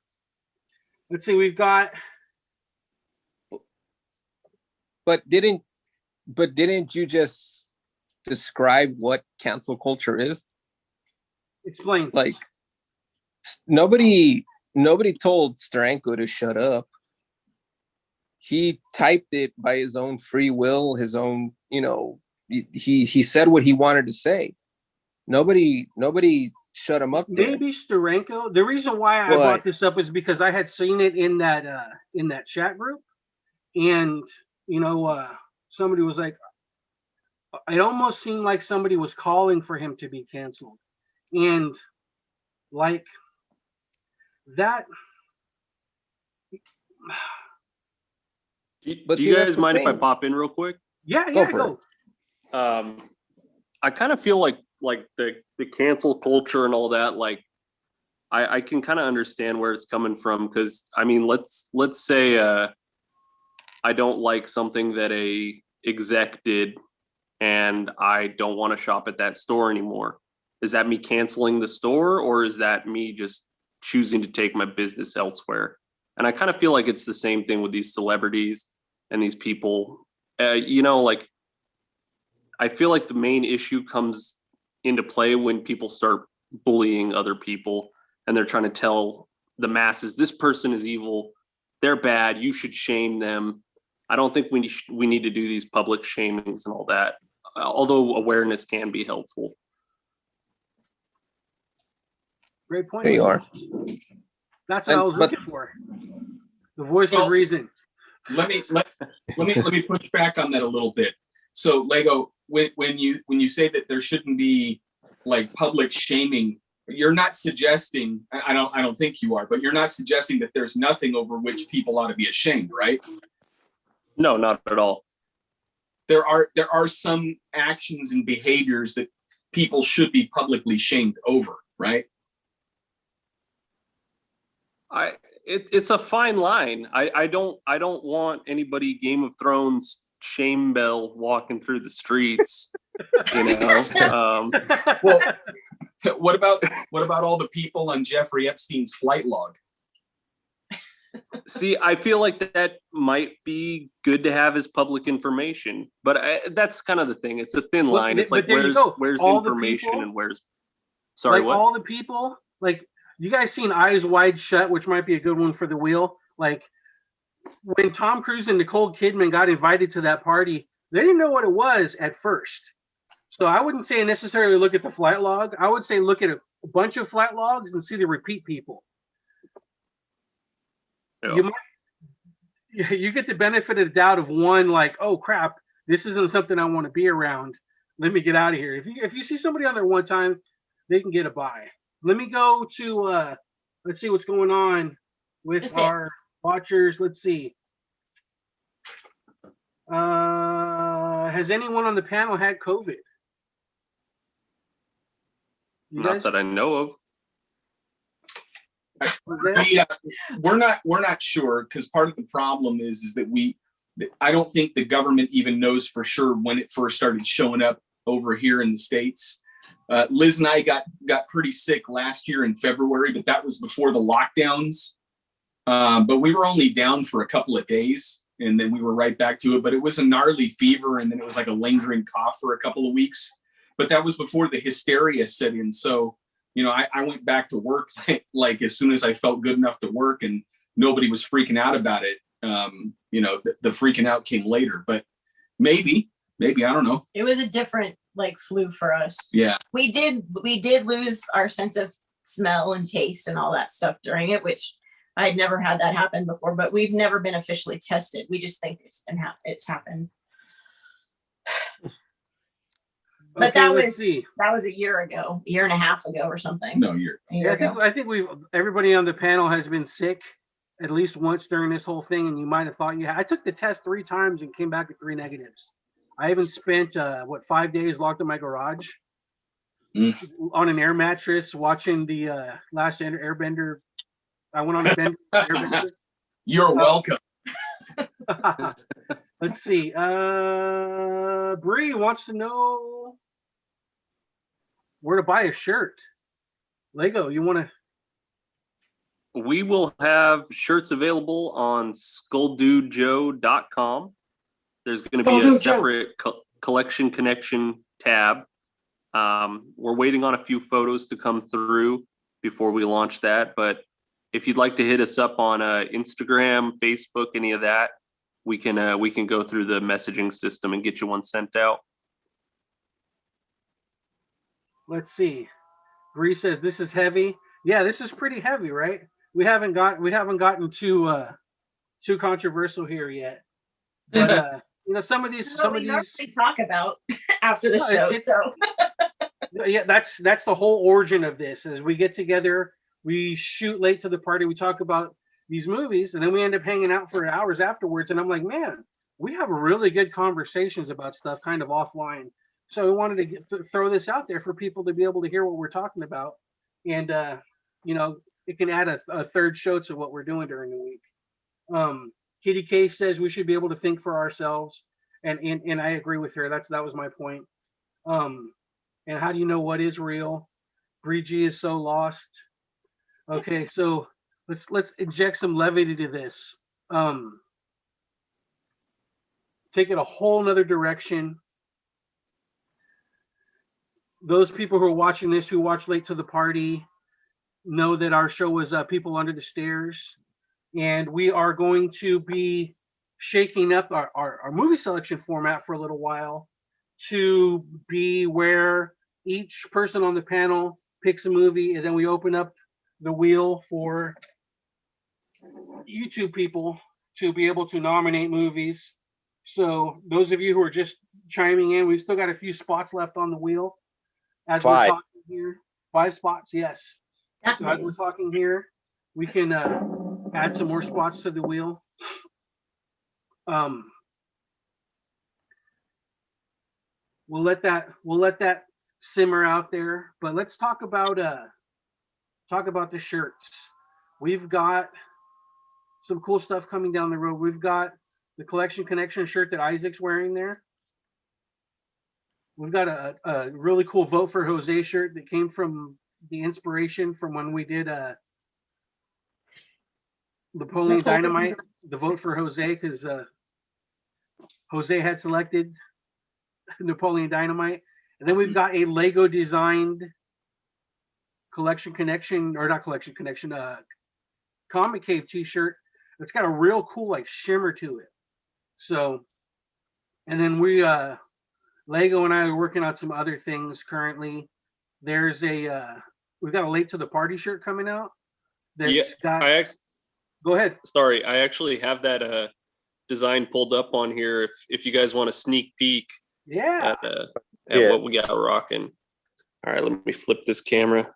Let's see, we've got. But didn't you just describe what cancel culture is? Explain. Like nobody told Steranko to shut up. He typed it by his own free will, his own, you know, he said what he wanted to say. Nobody shut him up there. Maybe Steranko. The reason why I brought this up is because I had seen it in that chat group, and you know, somebody was like, it almost seemed like somebody was calling for him to be canceled, and like that. Do you guys mind if I pop in real quick? Yeah, go. I kind of feel like the cancel culture and all that, like I can kind of understand where it's coming from, because I mean, let's say I don't like something that a exec did and I don't want to shop at that store anymore. Is that me canceling the store, or is that me just choosing to take my business elsewhere? And I kind of feel like it's the same thing with these celebrities and these people. You know, like I feel like the main issue comes into play when people start bullying other people, and they're trying to tell the masses this person is evil, they're bad, you should shame them. I don't think we need to do these public shamings and all that, although awareness can be helpful. Great point. There you are. That's what I was But- looking for. The voice Well, of reason. Let me push back on that a little bit. So Lego, when you say that there shouldn't be like public shaming, you're not suggesting, I don't think you are, but you're not suggesting that there's nothing over which people ought to be ashamed, right? No, not at all. There are some actions and behaviors that people should be publicly shamed over, right? It's a fine line. I don't want anybody Game of Thrones shame bell walking through the streets, you know. Well, what about all the people on Jeffrey Epstein's flight log? See, I feel like that might be good to have as public information, but that's kind of the thing. It's a thin Well, line. It's but like there you where's go. All the information people- and where's. Sorry, like what? all the people, like you guys seen Eyes Wide Shut, which might be a good one for the wheel. Like when Tom Cruise and Nicole Kidman got invited to that party, they didn't know what it was at first. So I wouldn't say necessarily look at the flight log. I would say look at a bunch of flight logs and see the repeat people. Yeah. You might, you get the benefit of the doubt of one, like, oh crap, this isn't something I want to be around. Let me get out of here. If you see somebody on there one time, they can get a buy. Let me go to let's see what's going on with That's it. our watchers. Let's see. Has anyone on the panel had COVID? You Not guys? that I know of. We're not sure, because part of the problem is that I don't think the government even knows for sure when it first started showing up over here in the States. Liz and I got pretty sick last year in February, but that was before the lockdowns. But we were only down for a couple of days, and then we were right back to it. But it was a gnarly fever, and then it was like a lingering cough for a couple of weeks. But that was before the hysteria set in. So, you know, I went back to work like as soon as I felt good enough to work, and nobody was freaking out about it. You know, the freaking out came later, but maybe, I don't know. It was a different like flu for us. Yeah. We did lose our sense of smell and taste and all that stuff during it, which I'd never had that happen before, but we've never been officially tested. We just think it's happened. But Okay, let's see. that was a year and a half ago or something. No, you're A year Yeah, ago. I think everybody on the panel has been sick at least once during this whole thing, and you might have thought you had. I took the test 3 times and came back with 3 negatives. I even spent 5 days locked in my garage on an air mattress watching the last Airbender. I went on a bend. Airbender. You're welcome. Let's see. Bree wants to know where to buy a shirt. Lego, you want to? We will have shirts available on skulldudejoe.com. There's going to be a separate collection connection tab. We're waiting on a few photos to come through before we launch that. But if you'd like to hit us up on Instagram, Facebook, any of that, we can go through the messaging system and get you one sent out. Let's see. Bree says this is heavy. Yeah, this is pretty heavy, right? We haven't gotten too controversial here yet. But you know, some of these We talk about after the No, show. it- So yeah, that's the whole origin of this. Is we get together, we shoot late to the party, we talk about these movies, and then we end up hanging out for hours afterwards. And I'm like, man, we have really good conversations about stuff kind of offline. So we wanted to throw this out there for people to be able to hear what we're talking about, and you know, it can add a third show to what we're doing during the week. Kitty K says we should be able to think for ourselves, and I agree with her. That was my point. And how do you know what is real? Bree G is so lost. Okay, so let's inject some levity to this. Take it a whole nother direction. those people who are watching this who watch Late to the Party know that our show was People Under the Stairs. And we are going to be shaking up our movie selection format for a little while to be where each person on the panel picks a movie, and then we open up the wheel for YouTube people to be able to nominate movies. So those of you who are just chiming in, we've still got a few spots left on the wheel as we're 5. talking here. 5 spots, yes. That So as we're many. talking here, we can add some more spots to the wheel. We'll let that simmer out there, but let's talk about the shirts. We've got some cool stuff coming down the road. We've got the Collection Connection shirt that Isaac's wearing there. We've got a really cool Vote for Jose shirt that came from the inspiration from when we did Napoleon Dynamite, the Vote for Jose, because Jose had selected Napoleon Dynamite. And then we've got a Lego designed Collection Connection, or not Collection Connection, Comic Cave t-shirt. It's got a real cool like shimmer to it. So, and then we Lego and I are working on some other things currently. There's we've got a Late to the Party shirt coming out. That's got. Go ahead. Sorry, I actually have that design pulled up on here. If you guys want a sneak peek Yeah. at what we got rocking. All right, let me flip this camera.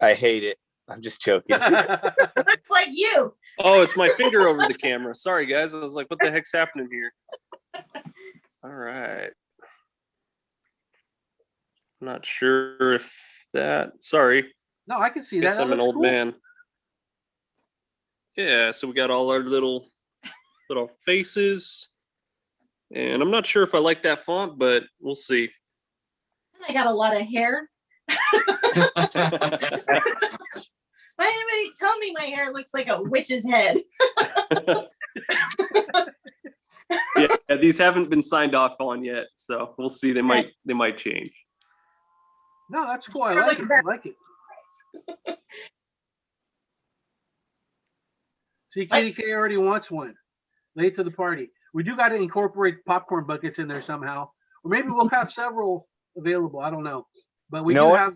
I hate it. I'm just joking. Looks like you. Oh, it's my finger over the camera. Sorry, guys. I was like, what the heck's happening here? All right. Not sure if that. Sorry. No, I can see Guess that. I'm an old man. Yeah, so we got all our little faces. And I'm not sure if I like that font, but we'll see. I got a lot of hair. Why did anybody tell me my hair looks like a witch's head? Yeah, these haven't been signed off on yet, so we'll see. They might change. No, that's cool. I like it. I like it. See, Kitty K already wants one. Late to the Party. We do got to incorporate popcorn buckets in there somehow, or maybe we'll have several available. I don't know, but we do have.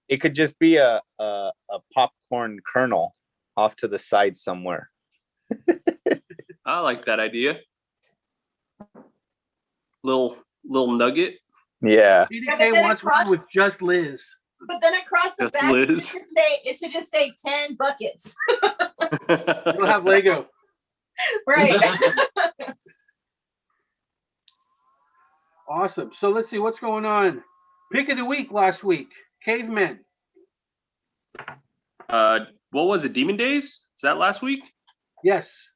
It could just be a popcorn kernel off to the side somewhere. I like that idea. Little nugget. Yeah. Kitty Yeah, but K then wants across- one with just Liz. But then across the That's back, Liz. it should just say 10 buckets. We'll have Lego. Right. Awesome. So let's see what's going on. Pick of the week last week. Cavemen. What was it? Demon Days? Is that last week? Yes.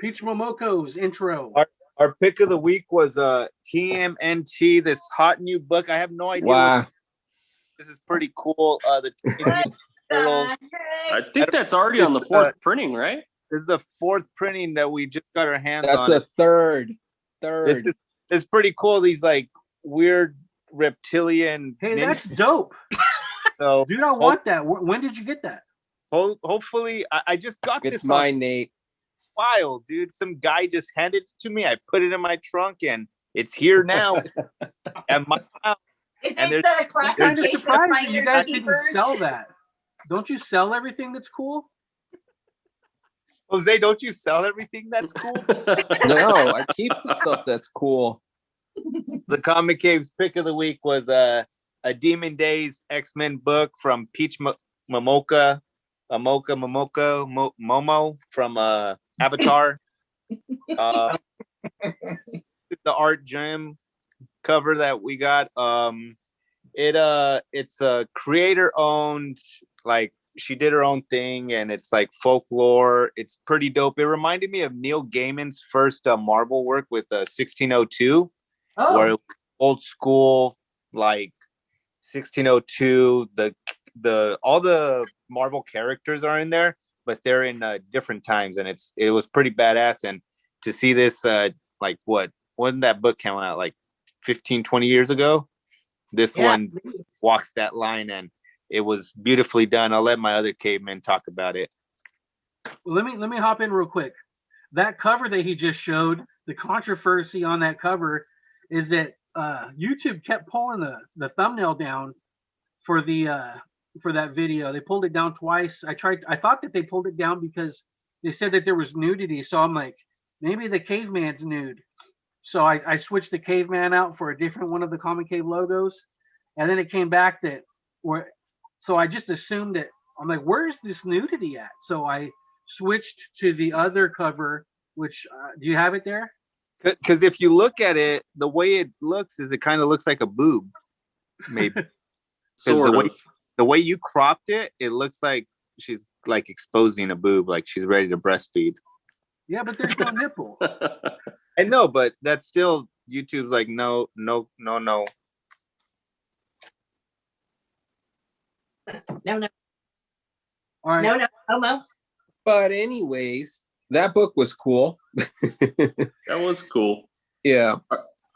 Peach Momoko's intro. Our pick of the week was TMNT, this hot new book. I have no idea. Wow. This is pretty cool. The Turtles. I Heck? think that's already on the fourth printing, right? This is the 4th printing that we just got our hands That's on. a third. This is pretty cool. These like weird reptilian. Hey, ninja- that's dope. so Dude, I want that. When did you get that? hopefully I just got It's this mine, Nate. file, dude. Some guy just handed it to me. I put it in my trunk and it's here now. At my house. Is And it there's- the cross I'm kind of case of surprised that you Pioneer guys didn't Keepers? sell that. Don't you sell everything that's cool? Jose, don't you sell everything that's cool? No, I keep the stuff that's cool. The Comic Cave's pick of the week was a Demon Days X-Men book from Peach Momoka Momo from Avatar. The art gem cover that we got. It's a creator owned, like she did her own thing, and it's like folklore. It's pretty dope. It reminded me of Neil Gaiman's first Marvel work with 1602, where it Oh, was old school, like 1602. The all the Marvel characters are in there, but they're in different times, and it was pretty badass. And to see this, like when that book came out, like 15, 20 years ago. This Yeah. one walks that line, and it was beautifully done. I'll let my other cavemen talk about it. Well, let me hop in real quick. That cover that he just showed, the controversy on that cover is that YouTube kept pulling the thumbnail down for that video. They pulled it down twice. I thought that they pulled it down because they said that there was nudity. So I'm like, maybe the caveman's nude. So I switched the caveman out for a different one of the Common Cave logos, and then it came back that so I just assumed that I'm like, where's this nudity at? So I switched to the other cover, which do you have it there? Because if you look at it, the way it looks is it kind of looks like a boob, maybe. Sort of. The way you cropped it, it looks like she's like exposing a boob, like she's ready to breastfeed. Yeah, but there's no nipple. I know, but that's still YouTube's like, no. No, no. All right. No, homo. But anyways, that book was cool. That was cool. Yeah.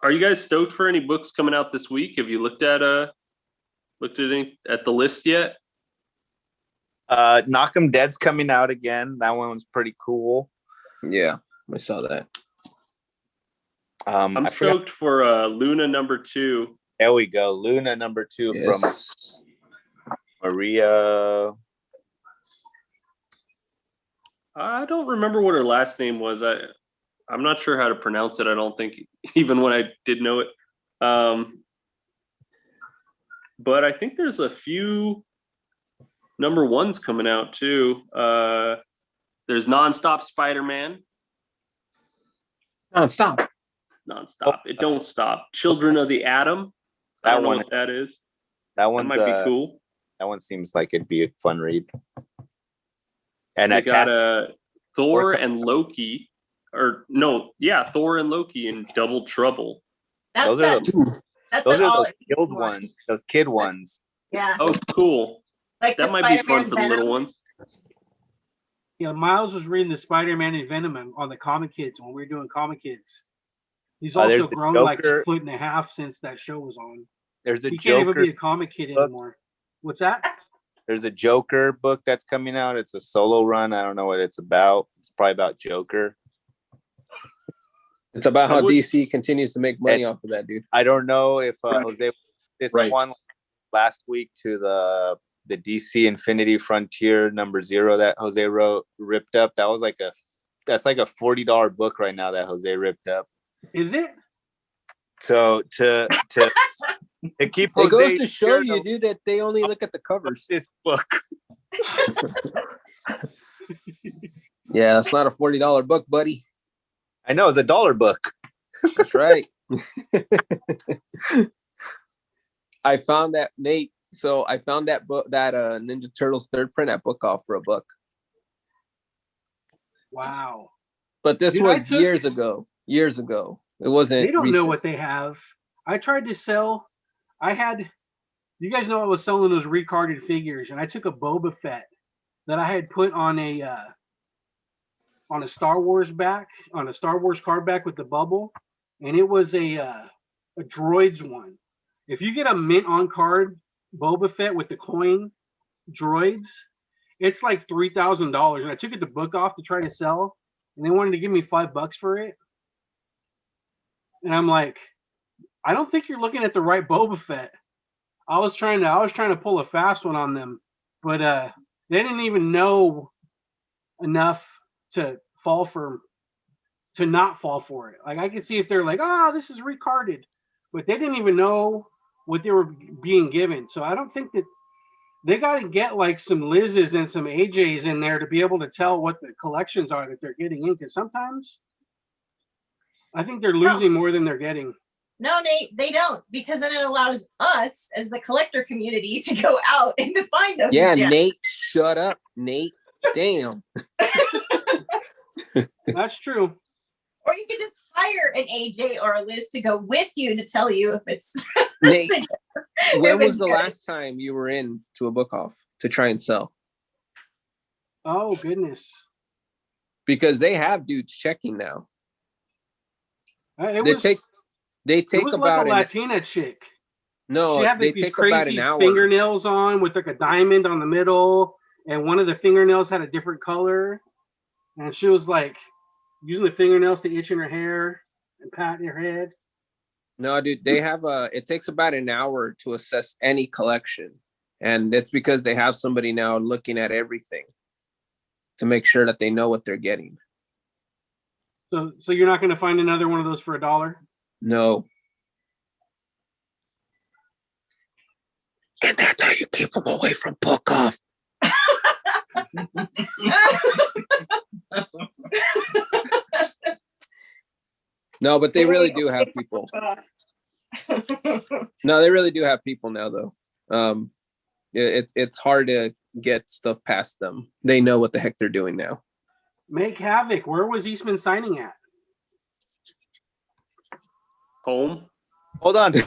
Are you guys stoked for any books coming out this week? Have you looked at any at the list yet? Knock 'em Dead's coming out again. That one was pretty cool. Yeah, I saw that. I'm stoked for Luna #2. There we go. Luna #2 Yes. from Maria. I don't remember what her last name was. I'm not sure how to pronounce it. I don't think, even when I did know it. But I think there's a few #1s coming out too. There's Nonstop Spider-Man. Stop. Nonstop. It don't stop. Children of the Atom. I That don't know one- what that is. That That one might be cool. That one seems like it'd be a fun read. And We a got cast. Thor and Loki, or no, yeah, Thor and Loki in Double Trouble. That's Those are that. That's Those an are all. those killed ones. Those kid ones. Yeah, Oh, cool. like That the might be fun Spider-Man for the little Venom. ones. Yeah, Miles was reading the Spider-Man and Venom on the Comic Kids when we were doing Comic Kids. He's There's also the grown like Joker. a foot and a half since that show was on. There's a He can't even Joker. be a comic kid book. anymore. What's that? There's a Joker book that's coming out. It's a solo run. I don't know what it's about. It's probably about Joker. It's about I how would- DC continues to make money off of that, dude. I don't know if Jose this Right. one last week to the DC Infinity Frontier #0 that Jose ripped up. That was like that's like a $40 book right now that Jose ripped up. Is it? So to keep It Jose goes to show scared you, of dude, that they only look at the covers. this book. Yeah, that's not a $40 book, buddy. I know it's a $1 book. That's right. I found that, Nate. So I found that book, that Ninja Turtles third print at Book Off for a buck. Wow. But this Dude, was I took- years ago. Years ago. It wasn't. They don't recent. know what they have. I tried to sell. You guys know I was selling those recarded figures, and I took a Boba Fett that I had put on a Star Wars card back with the bubble, and it was a droids one. If you get a mint on card Boba Fett with the coin droids, it's like $3,000. And I took it to Book Off to try to sell, and they wanted to give me $5 for it. And I'm like, I don't think you're looking at the right Boba Fett. I was trying to pull a fast one on them, but they didn't even know enough to not fall for it. Like I could see if they're like, this is recarded, but they didn't even know what they were being given. So I don't think that they got to get like some Liz's and some AJ's in there to be able to tell what the collections are that they're getting in. Because sometimes I think they're losing more than they're getting. No, Nate, they don't, because then it allows us as the collector community to go out and to find those. Yeah, gems. Nate, shut up, Nate. Damn. That's true. Or you could just hire an AJ or a Liz to go with you to tell you if it's. Nate, when if was it's the good. last time you were in to a Book Off to try and sell? Oh goodness. Because they have dudes checking now. It It was, takes They It take was about like a an Latina chick. She no. had They like these take about crazy an hour. fingernails on with like a diamond on the middle, and one of the fingernails had a different color. And she was like using the fingernails to itch in her hair and pat her head. No, dude, they have it takes about an hour to assess any collection. And it's because they have somebody now looking at everything to make sure that they know what they're getting. So you're not going to find another one of those for $1? No. And that's how you keep them away from book off. No, but they really do have people. No, they really do have people now, though. It's hard to get stuff past them. They know what the heck they're doing now. Make Havoc. Where was Eastman signing at? Home. Hold on. Say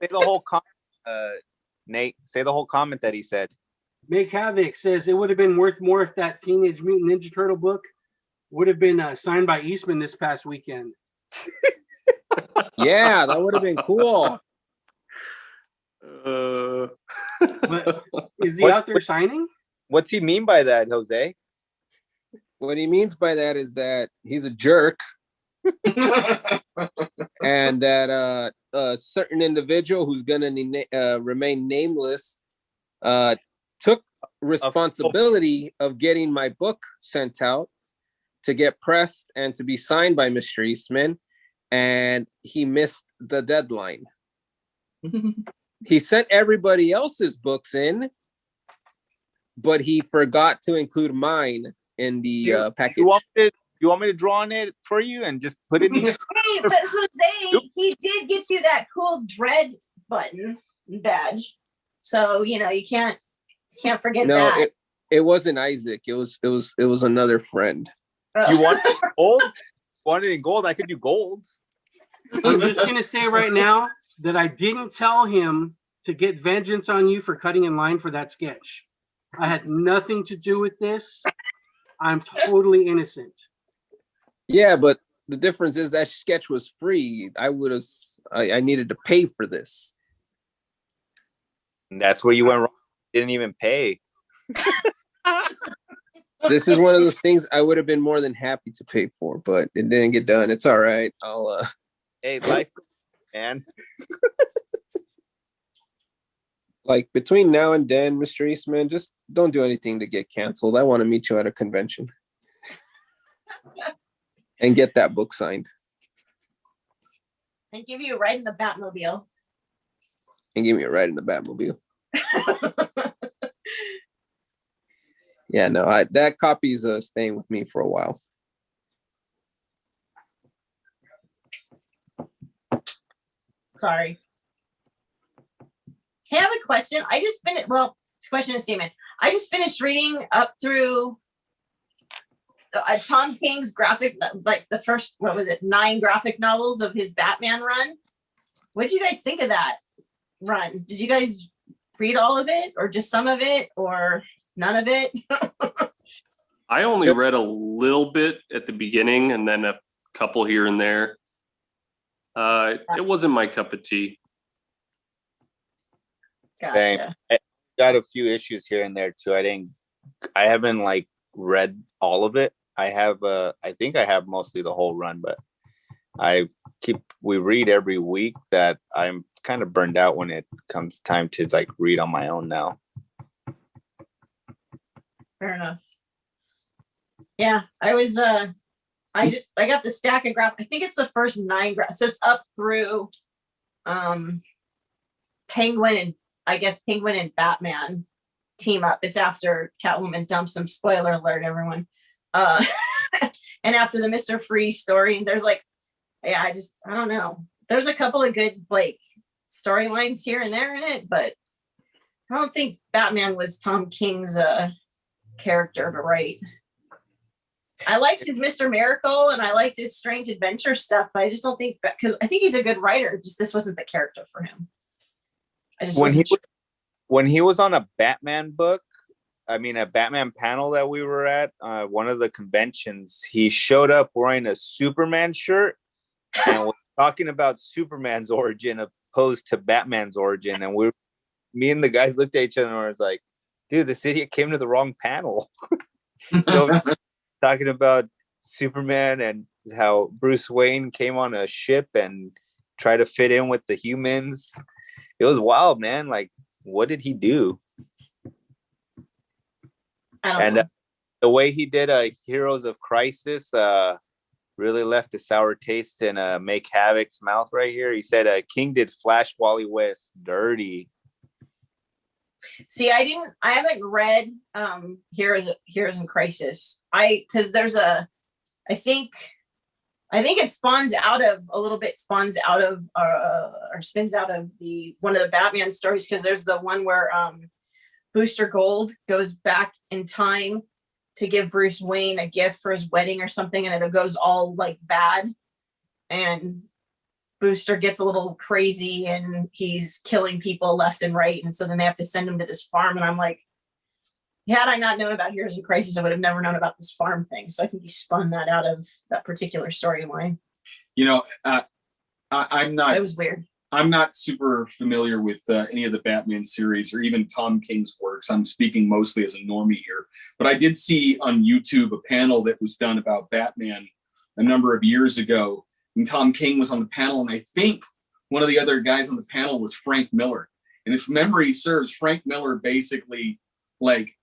the whole comment, Nate. Say the whole comment that he said. Make Havoc says it would have been worth more if that Teenage Mutant Ninja Turtle book would have been signed by Eastman this past weekend. Yeah, that would have been cool. But is he out there signing? What's he mean by that, Jose? What he means by that is that he's a jerk and that a certain individual who's going to remain nameless took responsibility of getting my book sent out to get pressed and to be signed by Mr. Eastman, and he missed the deadline. He sent everybody else's books in, but he forgot to include mine in the package. You want me to draw on it for you and just put it in? Hey, but Jose, he did get you that cool dread button badge, so you know you can't forget that. It wasn't Isaac. It was another friend. You want gold? Want it in gold? I could do gold. I'm just gonna say right now that I didn't tell him to get vengeance on you for cutting in line for that sketch. I had nothing to do with this. I'm totally innocent. Yeah, but the difference is that sketch was free. I needed to pay for this. And that's where you went wrong. Didn't even pay. This is one of those things I would have been more than happy to pay for, but it didn't get done. It's all right. Hey, life, man. Like between now and then, Mr. Eastman, just don't do anything to get canceled. I want to meet you at a convention and get that book signed. And give you a ride in the Batmobile. And give me a ride in the Batmobile. Yeah, no, that copy's staying with me for a while. Sorry. Hey, I have a question. I just finished. Well, it's a question and statement. I just finished reading up through Tom King's graphic, like the first, what was it, 9 graphic novels of his Batman run. What did you guys think of that run? Did you guys read all of it, or just some of it, or none of it? I only read a little bit at the beginning and then a couple here and there. It wasn't my cup of tea. Same. Gotcha. I got a few issues here and there too. I haven't like read all of it. I think I have mostly the whole run, but we read every week that I'm kind of burned out when it comes time to like read on my own now. Fair enough. Yeah, I was I got the stack of graph. I think it's the first 9 so it's up through Penguin and Batman team up. It's after Catwoman dumps them. Spoiler alert, everyone. And after the Mr. Freeze story, there's like, yeah, I don't know. There's a couple of good like storylines here and there in it, but I don't think Batman was Tom King's character to write. I liked his Mr. Miracle and I liked his Strange Adventure stuff, but I just don't think because I think he's a good writer. Just this wasn't the character for him. I just when he was on a Batman book, I mean a Batman panel that we were at one of the conventions, he showed up wearing a Superman shirt and was talking about Superman's origin opposed to Batman's origin, and me and the guys looked at each other and was like, dude, this idiot came to the wrong panel. Talking about Superman and how Bruce Wayne came on a ship and tried to fit in with the humans. It was wild, man. Like, what did he do? I don't And know. the way he did Heroes of Crisis really left a sour taste in Make Havoc's mouth right here. He said King did Flash Wally West dirty. See, I haven't read Heroes in Crisis. Because there's I think it spins out of or spins out of one of the Batman stories, because there's the one where Booster Gold goes back in time to give Bruce Wayne a gift for his wedding or something, and it goes all like bad, and Booster gets a little crazy and he's killing people left and right, and so then they have to send him to this farm, and I'm like, had I not known about Heroes in Crisis, I would have never known about this farm thing. So I think he spun that out of that particular storyline. You know, I'm not. It was weird. I'm not super familiar with any of the Batman series or even Tom King's works. I'm speaking mostly as a normie here. But I did see on YouTube a panel that was done about Batman a number of years ago. And Tom King was on the panel. And I think one of the other guys on the panel was Frank Miller. And if memory serves, Frank Miller basically like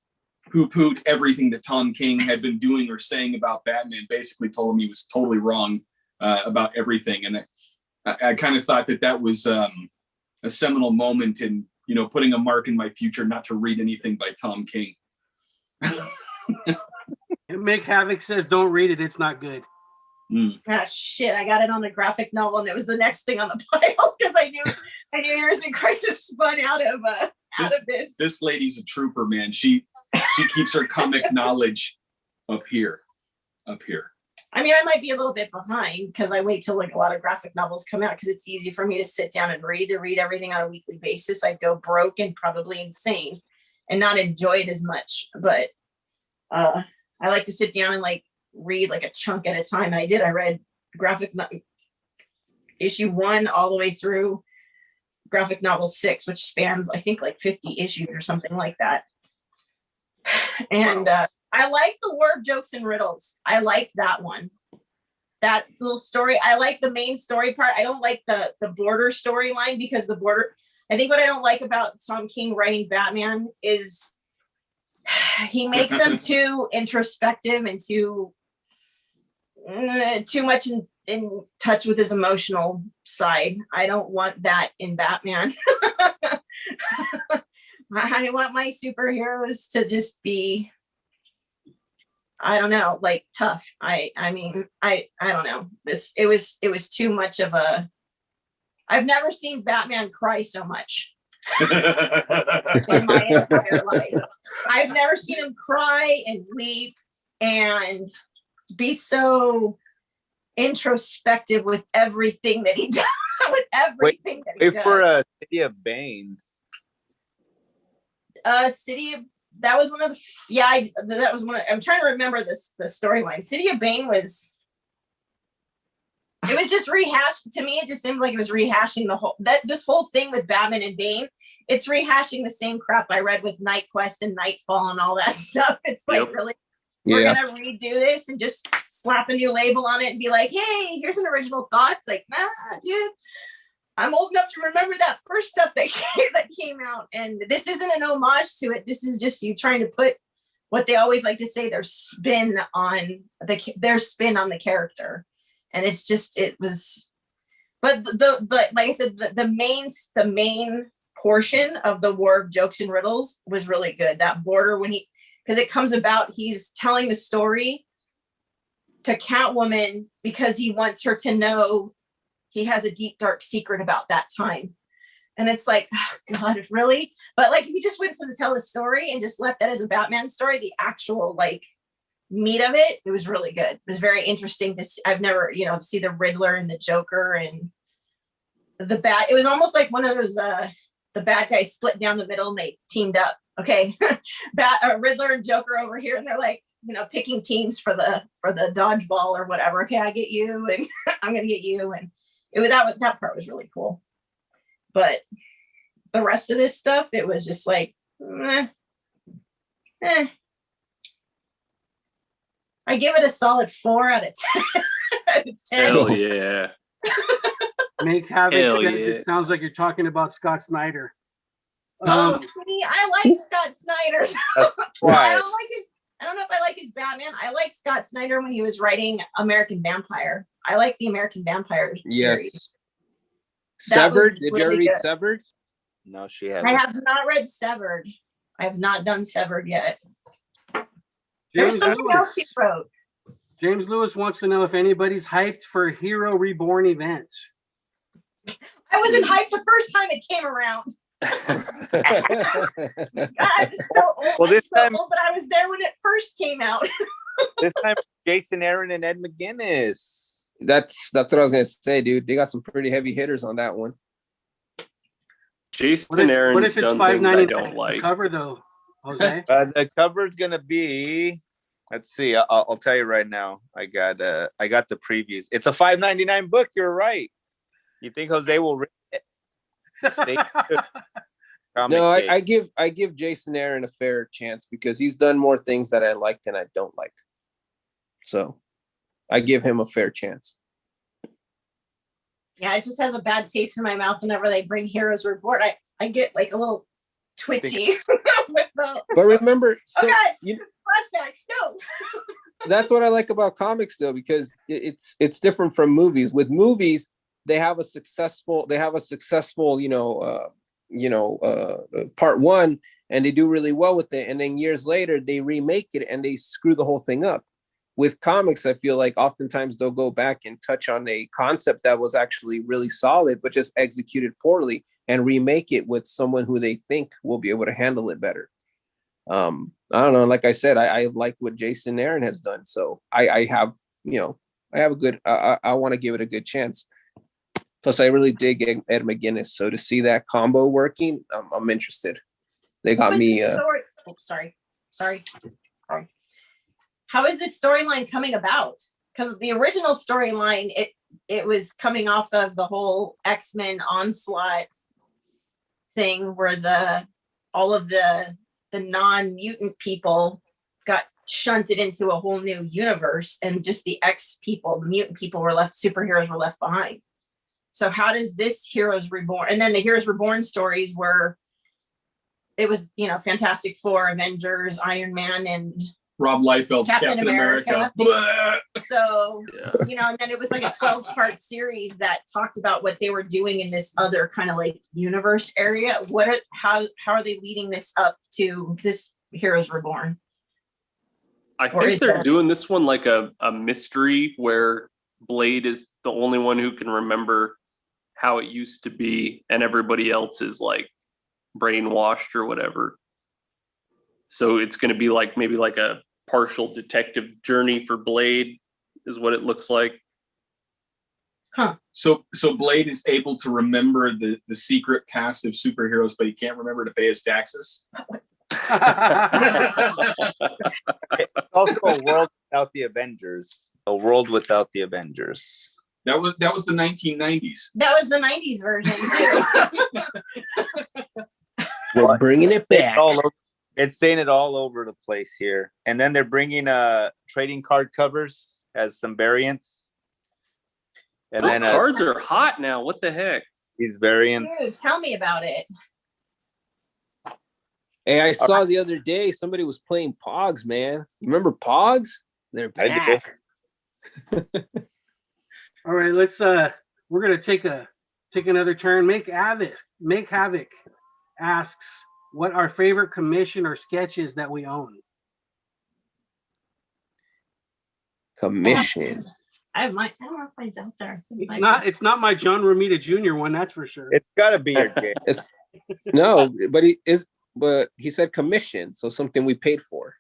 poo-pooed everything that Tom King had been doing or saying about Batman, basically told him he was totally wrong about everything. And I kind of thought that was a seminal moment in, you know, putting a mark in my future not to read anything by Tom King. Make Havoc says, don't read it. It's not good. Ah, shit, I got it on the graphic novel, and it was the next thing on the pile because I knew Heroes in Crisis spun out of this. This lady's a trooper, man. She keeps her comic knowledge up here. I mean, I might be a little bit behind because I wait till like a lot of graphic novels come out, because it's easy for me to sit down and read everything on a weekly basis. I'd go broke and probably insane and not enjoy it as much. But I like to sit down and like read like a chunk at a time. I read issue 1 all the way through graphic novel 6, which spans I think like 50 issues or something like that. And I like the War of Jokes and Riddles. I like that one. That little story. I like the main story part. I don't like the border storyline, because I think what I don't like about Tom King writing Batman is he makes him too introspective and too much in touch with his emotional side. I don't want that in Batman. I want my superheroes to just be, I don't know, like tough. I mean, I don't know. It was too much of a, I've never seen Batman cry so much in my entire life. I've never seen him cry and weep and be so introspective with everything that he does. Wait for City of Bane. That was one of the I'm trying to remember the storyline. City of Bane was just rehashed. To me, it just seemed like it was rehashing this whole thing with Batman and Bane. It's rehashing the same crap I read with Night Quest and Nightfall and all that stuff. It's like, really, we're gonna redo this and just slap a new label on it and be like, hey, here's an original thought. It's like, nah, dude, I'm old enough to remember that first stuff that came out, and this isn't an homage to it. This is just you trying to put what they always like to say, their spin on the character, and it's just, it was. But the like I said, the main portion of the War of Jokes and Riddles was really good. That border, because it comes about, he's telling the story to Catwoman because he wants her to know he has a deep, dark secret about that time. And it's like, oh, God, really? But like, if you just went to tell the story and just left that as a Batman story, the actual like meat of it, it was really good. It was very interesting to see. I've never, see the Riddler and the Joker and the Bat. It was almost like one of those, the bad guys split down the middle and they teamed up. Okay, Riddler and Joker over here, and they're like, picking teams for the dodgeball or whatever. Okay, I get you, and I'm gonna get you, and that part was really cool. But the rest of this stuff, it was just like, eh. I give it a solid 4 out of 10. Out of 10. Hell yeah. Make Havoc Hell says yeah. it sounds like you're talking about Scott Snyder. Oh, see, I like Scott Snyder. I Why? don't know if I like his Batman. I like Scott Snyder when he was writing American Vampire. I like the American Vampire series. Yes. That was Severed. Did you ever really read good. Severed? No, she I hasn't. have not read Severed. I have not done Severed yet. There's James something Lewis. else he wrote. James Lewis wants to know if anybody's hyped for Hero Reborn events. I wasn't hyped the first time it came around. God, I'm so old. Well, this I'm so time- old, but I was there when it first came out. This time, Jason Aaron and Ed McGuinness. That's what I was gonna say, dude. They got some pretty heavy hitters on that one. Jason Aaron's done things I don't like. Cover though, Jose. The cover's gonna be. Let's see. I'll tell you right now. I got the previews. It's a $5.99 book. You're right. You think Jose will read it? Stay tuned. Comic No, Day. I give Jason Aaron a fair chance because he's done more things that I like than I don't like. So I give him a fair chance. Yeah, it just has a bad taste in my mouth whenever they bring Heroes Reborn. I get like a little twitchy with the But remember, so oh god, you, flashbacks. No. that's what I like about comics though, because it's different from movies. With movies, they have a successful, part one, and they do really well with it. And then years later, they remake it and they screw the whole thing up. With comics, I feel like oftentimes they'll go back and touch on a concept that was actually really solid, but just executed poorly and remake it with someone who they think will be able to handle it better. I don't know. Like I said, I like what Jason Aaron has done. So I have a good, I want to give it a good chance. Plus, I really dig Ed McGuinness. So to see that combo working, I'm interested. They got me. Sorry. How is this storyline coming about? Because the original storyline, it was coming off of the whole X-Men onslaught thing, where all of the non-mutant people got shunted into a whole new universe, and just the X people, the mutant people were left, superheroes were left behind. So how does this Heroes Reborn, and then the Heroes Reborn stories were, it was, Fantastic Four, Avengers, Iron Man, and Rob Liefeld's Captain Captain America. America. So, Yeah. and then it was like a 12-part series that talked about what they were doing in this other kind of like universe area. How are they leading this up to this Heroes Reborn? I Or think is they're that- doing this one like a mystery where Blade is the only one who can remember how it used to be, and everybody else is like brainwashed or whatever. So it's going to be like maybe like a partial detective journey for Blade, is what it looks like. So Blade is able to remember the secret past of superheroes, but he can't remember to pay his taxes. It's also a world without the Avengers. A world without the Avengers. That was the 1990s. That was the 90s version too. We're bringing it back. It's saying it all over the place here. And then they're bringing trading card covers as some variants. And Those then cards are hot now. What the heck? these variants. Dude, tell me about it. Hey, I saw the other day somebody was playing Pogs, man. You remember Pogs? They're I do. back. All right, let's we're gonna take another turn. Make Havoc asks what our favorite commission or sketches that we own. Commission. I don't know if mine's out there. It's not my John Romita Jr. one, that's for sure. It's gotta be your game. No, but he said commission, so something we paid for.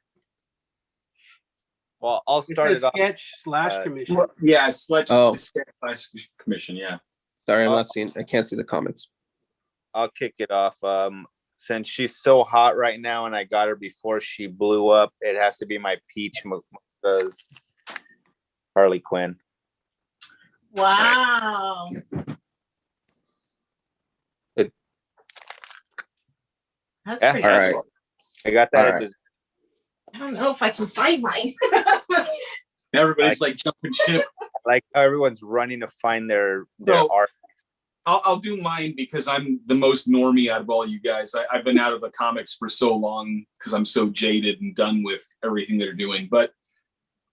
Well, I'll It start says it off. sketch / commission. Yeah, Sledge Oh. Commission. Yeah. Sorry, I can't see the comments. I'll kick it off. Since she's so hot right now, and I got her before she blew up, it has to be my Peach because Harley Quinn. Wow. That's Yeah, pretty all right. cool. I got that. All at right. the- I don't know if I can find mine. Everybody's like jumping ship. like how everyone's running to find their So- art. I'll do mine because I'm the most normie out of all you guys. I've been out of the comics for so long because I'm so jaded and done with everything they're doing. But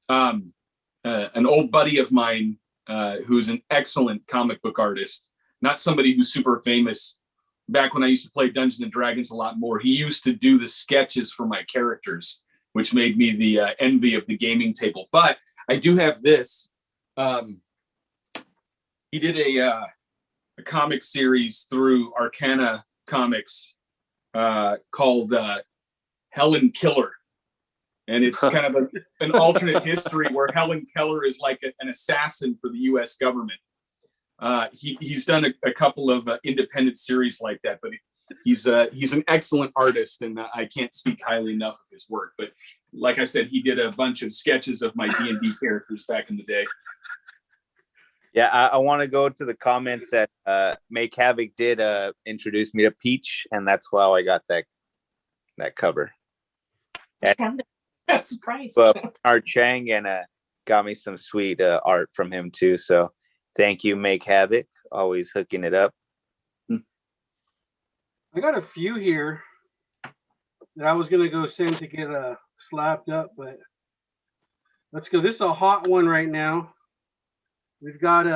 an old buddy of mine who's an excellent comic book artist, not somebody who's super famous. Back when I used to play Dungeons and Dragons a lot more, he used to do the sketches for my characters, which made me the envy of the gaming table. But I do have this. He did a comic series through Arcana Comics called Helen Killer. And it's kind of an alternate history where Helen Keller is like an assassin for the US government. He's done a couple of independent series like that, but he's an excellent artist, and I can't speak highly enough of his work. But like I said, he did a bunch of sketches of my D&D characters back in the day. Yeah, I want to go to the comments that Make Havoc did introduce me to Peach, and that's how I got that cover. I'm surprised. But Art Chang and got me some sweet art from him too. So thank you, Make Havoc, always hooking it up. I got a few here that I was gonna go send to get slapped up, but let's go. This is a hot one right now. We've got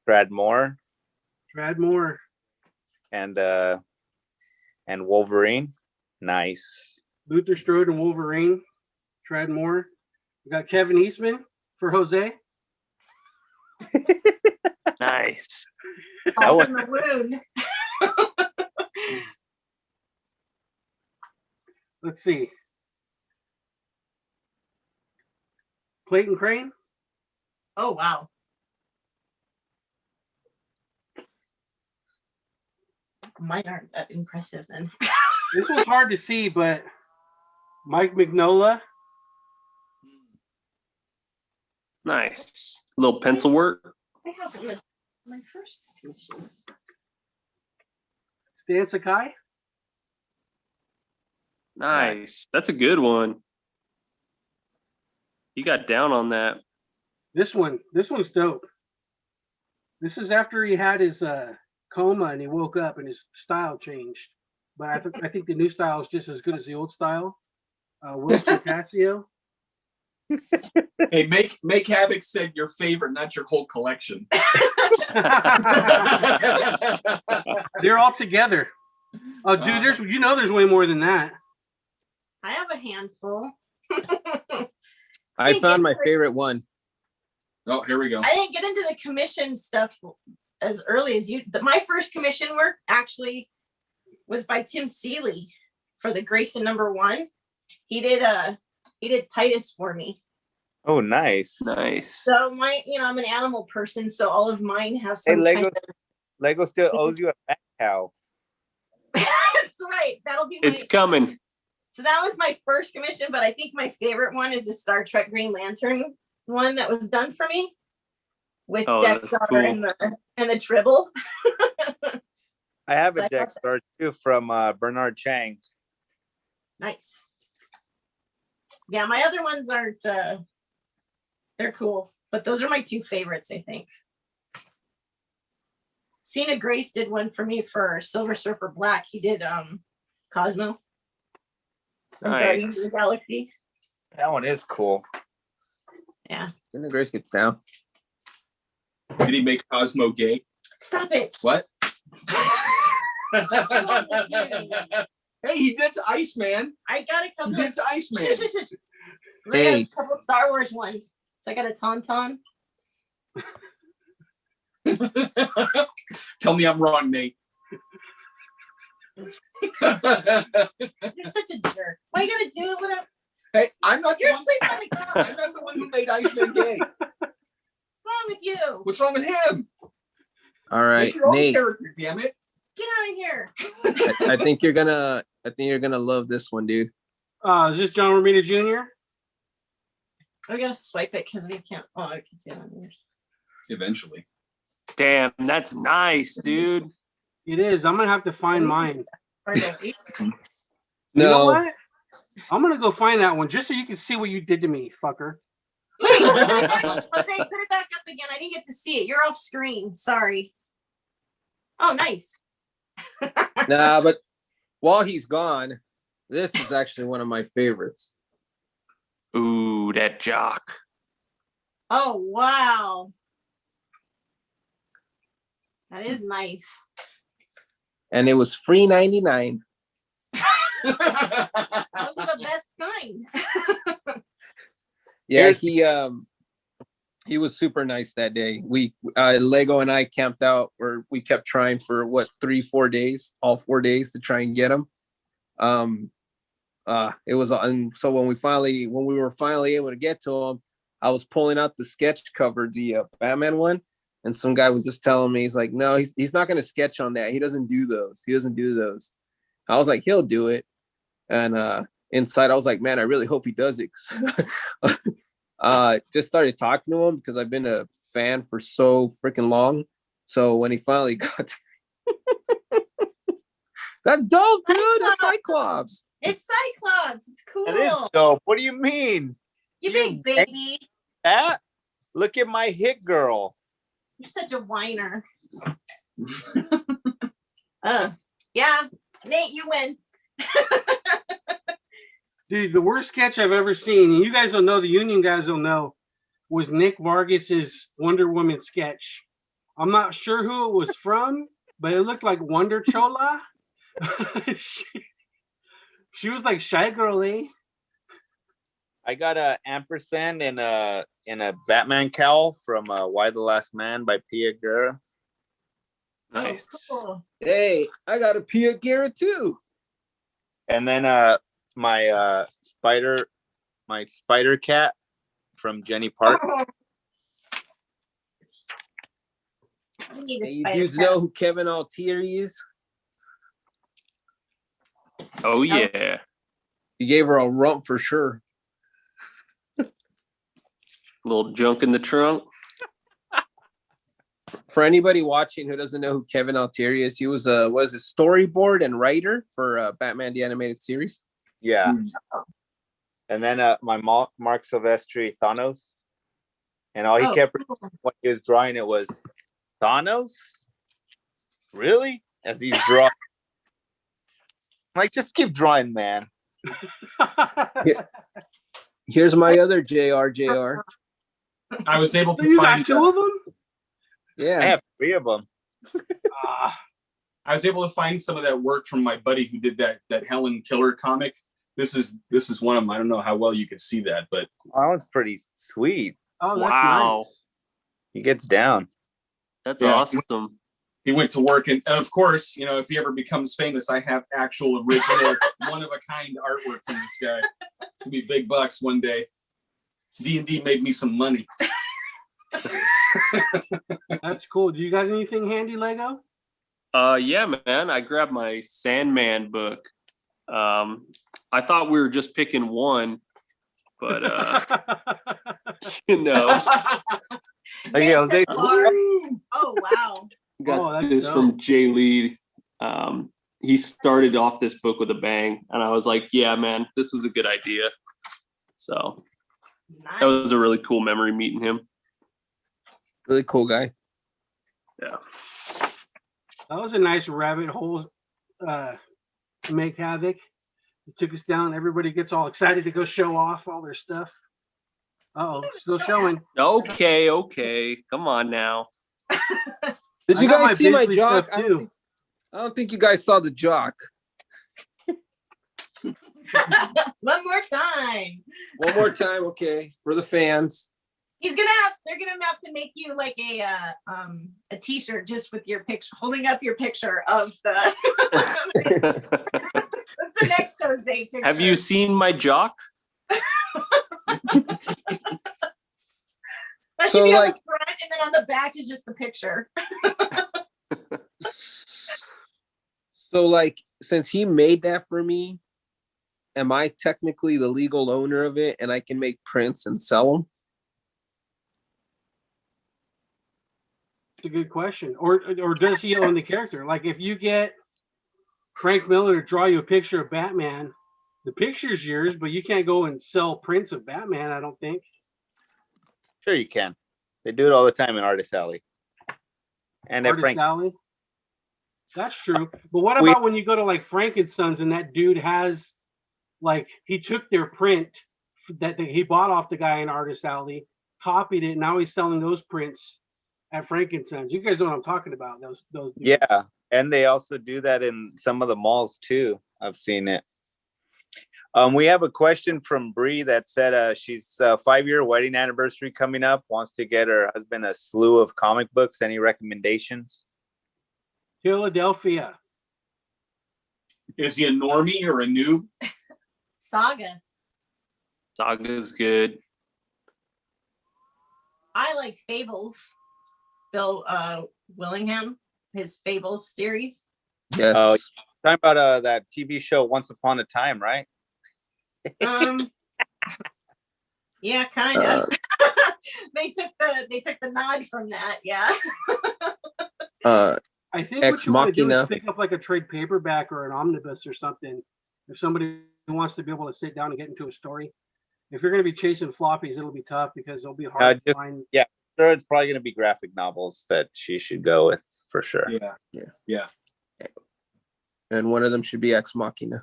Brad Moore Brad Moore. and Wolverine. Nice. Luther Strode and Wolverine. Brad Moore. We got Kevin Eastman for Jose. Nice. All in the wound. Let's see. Clayton Crane. Oh wow. Mine aren't that impressive then. This was hard to see, but Mike Mignola. Nice. Little pencil work. I have one of my first commission. Stan Sakai. Nice. That's a good one. You got down on that. This one's dope. This is after he had his coma and he woke up and his style changed. But I think the new style is just as good as the old style. Will Casio. Hey, Make Havoc said your favorite, not your whole collection. They're all together. Oh, dude, there's way more than that. I have a handful. I found my favorite one. Oh, here we go. I didn't get into the commission stuff as early as you. My first commission work actually was by Tim Seeley for the Grayson #1. He did Titus for me. Oh, nice. Nice. So I'm an animal person, so all of mine have Hey, some Lego still owes you a fat cow. That's right. That'll be my. It's coming. So that was my first commission, but I think my favorite one is the Star Trek Green Lantern one that was done for me with that's Dexter cool. and the Tribble. I have So a I deck start too from Bernard Chang. Nice. Yeah, my other ones aren't. They're cool, but those are my two favorites, I think. Cena Grace did one for me for Silver Surfer Black. He did Cosmo. From Guardians of Nice. the Galaxy. That one is cool. Yeah. Then the Grace gets down. Did he make Cosmo gay? Stop it. What? Hey, he did to Iceman. I got a He couple did of to Iceman. I got Hey. a couple of Star Wars ones. So I got a Tauntaun. Tell me I'm wrong, Nate. You're such a jerk. Why you gotta do it without Hey, I'm not the you're one. sleeping on the couch? I'm not the one who made Iceman gay. What's wrong with you? What's wrong with him? All right, Make your own Nate. character, damn it. Get out of here. I think you're gonna love this one, dude. Is this John Romita Jr.? We gotta swipe it because we can't. Oh, I can see it on yours. Eventually. Damn, that's nice, dude. It is. I'm gonna have to find mine. Or no, You know No, what? I'm gonna go find that one just so you can see what you did to me, fucker. Wait, put it back up again. I didn't get to see it. You're off screen. Sorry. Oh, nice. nah, but while he's gone, this is actually one of my favorites. Ooh, that jock. Oh, wow. That is nice. And it was free 99. Those are the best kind. Yeah, he was super nice that day. We Lego and I camped out, or we kept trying for what 3-4 days, all 4 days to try and get him. It was, and so when we were finally able to get to him, I was pulling out the sketch cover, the Batman one, and some guy was just telling me, he's like, no, he's not going to sketch on that. He doesn't do those. I was like, he'll do it. And inside I was like, man, I really hope he does it. Just started talking to him because I've been a fan for so freaking long. So when he finally got that's dope, dude. It's Cyclops. It's Cyclops. It's cool. That is dope. What do you mean? You big baby. That? Look at my hit girl. You're such a whiner. Yeah. Nate, you win. Dude, the worst sketch I've ever seen, and you guys don't know, the Union guys don't know, was Nick Vargas's Wonder Woman sketch. I'm not sure who it was from, but it looked like Wonder Chola. she was like Shy Girl, eh? I got a ampersand in a Batman cowl from Why the Last Man by Pia Guerra. Nice. Oh, cool. Hey, I got a Pia Guerra too. And then my spider cat from Jenny Park. We need a Hey, you spider dudes cat. know who Kevin Altieri is? Oh yeah. He gave her a rump for sure. Little junk in the trunk. For anybody watching who doesn't know who Kevin Altieri is, he was a storyboard and writer for Batman the Animated Series. Yeah. And then my Mark Silvestri Thanos. And all he kept cool. when he was drawing it was Thanos? Really? As he's drawing. Like, just keep drawing, man. Here's my other JR. I was able So to you find got two of them? Yeah. I have 3 of them. I was able to find some of that work from my buddy who did that Helen Killer comic. This is one of them. I don't know how well you could see that, but That one's pretty sweet. Oh, that's Wow. nice. He gets down. That's Yeah. awesome. he went to work, and of course, if he ever becomes famous, I have actual original one of a kind artwork from this guy. It's gonna be big bucks one day. D&D made me some money. That's cool. Do you got anything handy, Lego? Yeah, man. I grabbed my Sandman book. I thought we were just picking one, but you know, Okay, Jose. Oh, wow. got Oh, that's this dope. from Jay Lead. He started off this book with a bang, and I was like, "Yeah, man, this is a good idea." So Nice. that was a really cool memory meeting him. Really cool guy. Yeah. That was a nice rabbit hole. Make havoc. It took us down. Everybody gets all excited to go show off all their stuff. Oh, still showing. Okay. Come on now. Did I you got my guys see my Bisley jock? stuff, too. I don't think you guys saw the jock. One more time. One more time, okay, for the fans. They're gonna have to make you like a t-shirt just with your picture, holding up your picture of the what's the next Jose picture? Have you seen my jock? That should So, be on like- the front, and then on the back is just the picture. So, like, since he made that for me, am I technically the legal owner of it and I can make prints and sell them? It's a good question. Or does he own the character? Like if you get Frank Miller to draw you a picture of Batman, the picture's yours, but you can't go and sell prints of Batman, I don't think. Sure, you can. They do it all the time in Artist Alley. And at Artist Frank, Alley. That's true. But what We- about when you go to like Frankensons and that dude has like he took their print that he bought off the guy in Artist Alley, copied it, now he's selling those prints at Frankensons. You guys know what I'm talking about? Those dudes. yeah, and they also do that in some of the malls too. I've seen it. We have a question from Bree that said she's 5-year wedding anniversary coming up, wants to get her husband a slew of comic books. Any recommendations? Philadelphia. Is he a normie or a noob? Saga. Saga's good. I like Fables. Bill Willingham, his Fables series. Yes. Oh, Talking about that TV show Once Upon a Time, right? Yeah, kind of. Uh, they took the nod from that. Yeah. I think Ex what you want to do is Machina. pick up like a trade paperback or an omnibus or something. If somebody wants to be able to sit down and get into a story, if you're going to be chasing floppies, it'll be tough because it'll be hard to just- find. Sure, it's probably going to be graphic novels that she should go with for sure. Yeah. And one of them should be Ex Machina.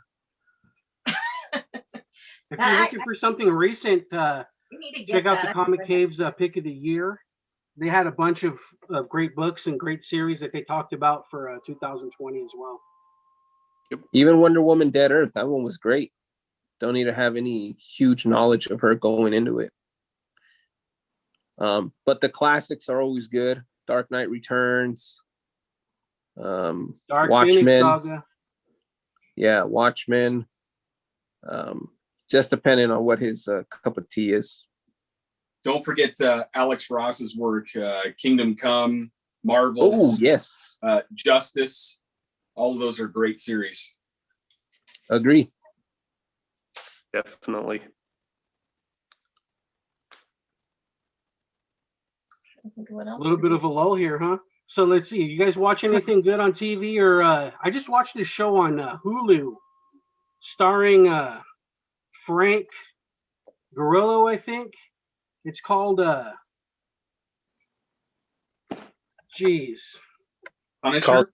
If you're looking for something recent, We need to get check out that. the Comic Cave's Pick of the Year. They had a bunch of great books and great series that they talked about for 2020 as well. Even Wonder Woman Dead Earth, that one was great. Don't need to have any huge knowledge of her going into it. But the classics are always good. Dark Knight Returns. Dark Phoenix Watchmen. Saga. Yeah, Watchmen. Just depending on what his cup of tea is. Don't forget Alex Ross's work, Kingdom Come, Oh, Marvels, yes. Justice. All of those are great series. Agree. Definitely. I think what A else? little bit of a lull here, huh? So let's see. You guys watch anything good on TV? Or I just watched this show on Hulu, starring Frank Grillo, I think. It's called Jeez. Punisher.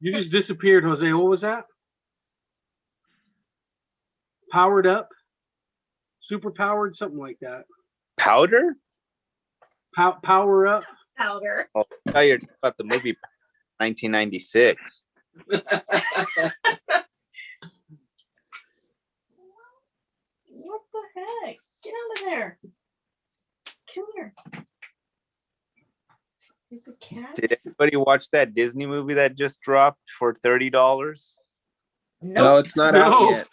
You just disappeared, Jose. What was that? Powered Up? Super powered? Something like that. Powder? Power Up? Powder. Oh, I thought you were talking about the movie 1996. What the heck? Get out of there. Come here. Stupid cat. Did anybody watch that Disney movie that just dropped for $30? No, Nope. it's not No. out yet.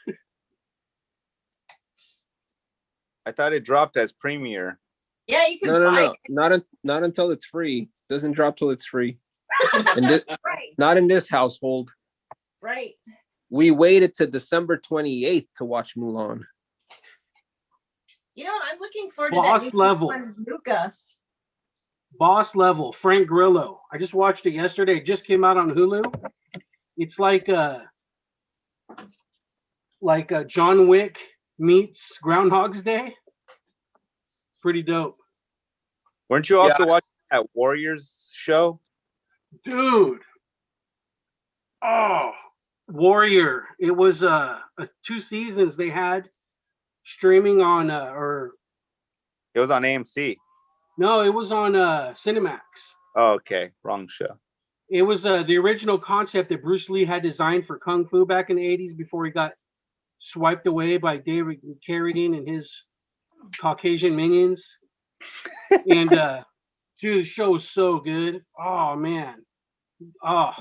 I thought it dropped as premiere. Yeah, you can No, buy not until it's free. Doesn't drop till it's free. it. And Right, not in this household. right. We waited to December 28th to watch Mulan. You know, I'm looking forward Boss to that new level. one, Luca. Boss Level, Frank Grillo. I just watched it yesterday. It just came out on Hulu. It's like John Wick meets Groundhog's Day. Pretty dope. Weren't you also watching that Warriors show? Dude. Oh, Warrior. It was 2 seasons they had streaming on It was on AMC. no, it was on Cinemax. Oh, okay. Wrong show. It was the original concept that Bruce Lee had designed for Kung Fu back in the 80s before he got swiped away by David Carradine and his Caucasian minions. And dude, the show was so good. Oh man. Oh.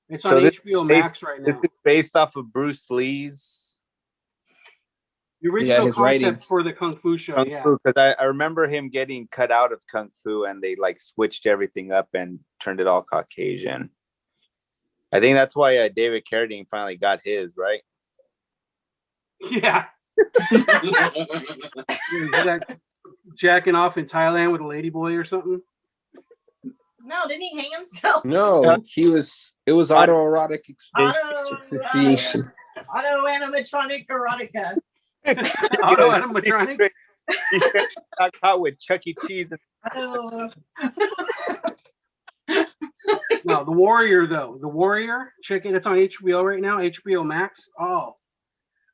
It's So on this HBO Max right now. This is based off of Bruce Lee's The original his concept writings. for the Kung Fu show, Kung yeah. Fu, because I remember him getting cut out of Kung Fu and they like switched everything up and turned it all Caucasian. I think that's why David Carradine finally got his, right? Yeah. Is that jacking off in Thailand with a ladyboy or something? No, didn't he hang himself? No, it was autoerotic asphyxiation. Auto animatronic erotica. Auto animatronic? He got caught with Chuck E. Cheese. Auto. No, The Warrior though. The Warrior, check it. It's on HBO right now. HBO Max. Oh,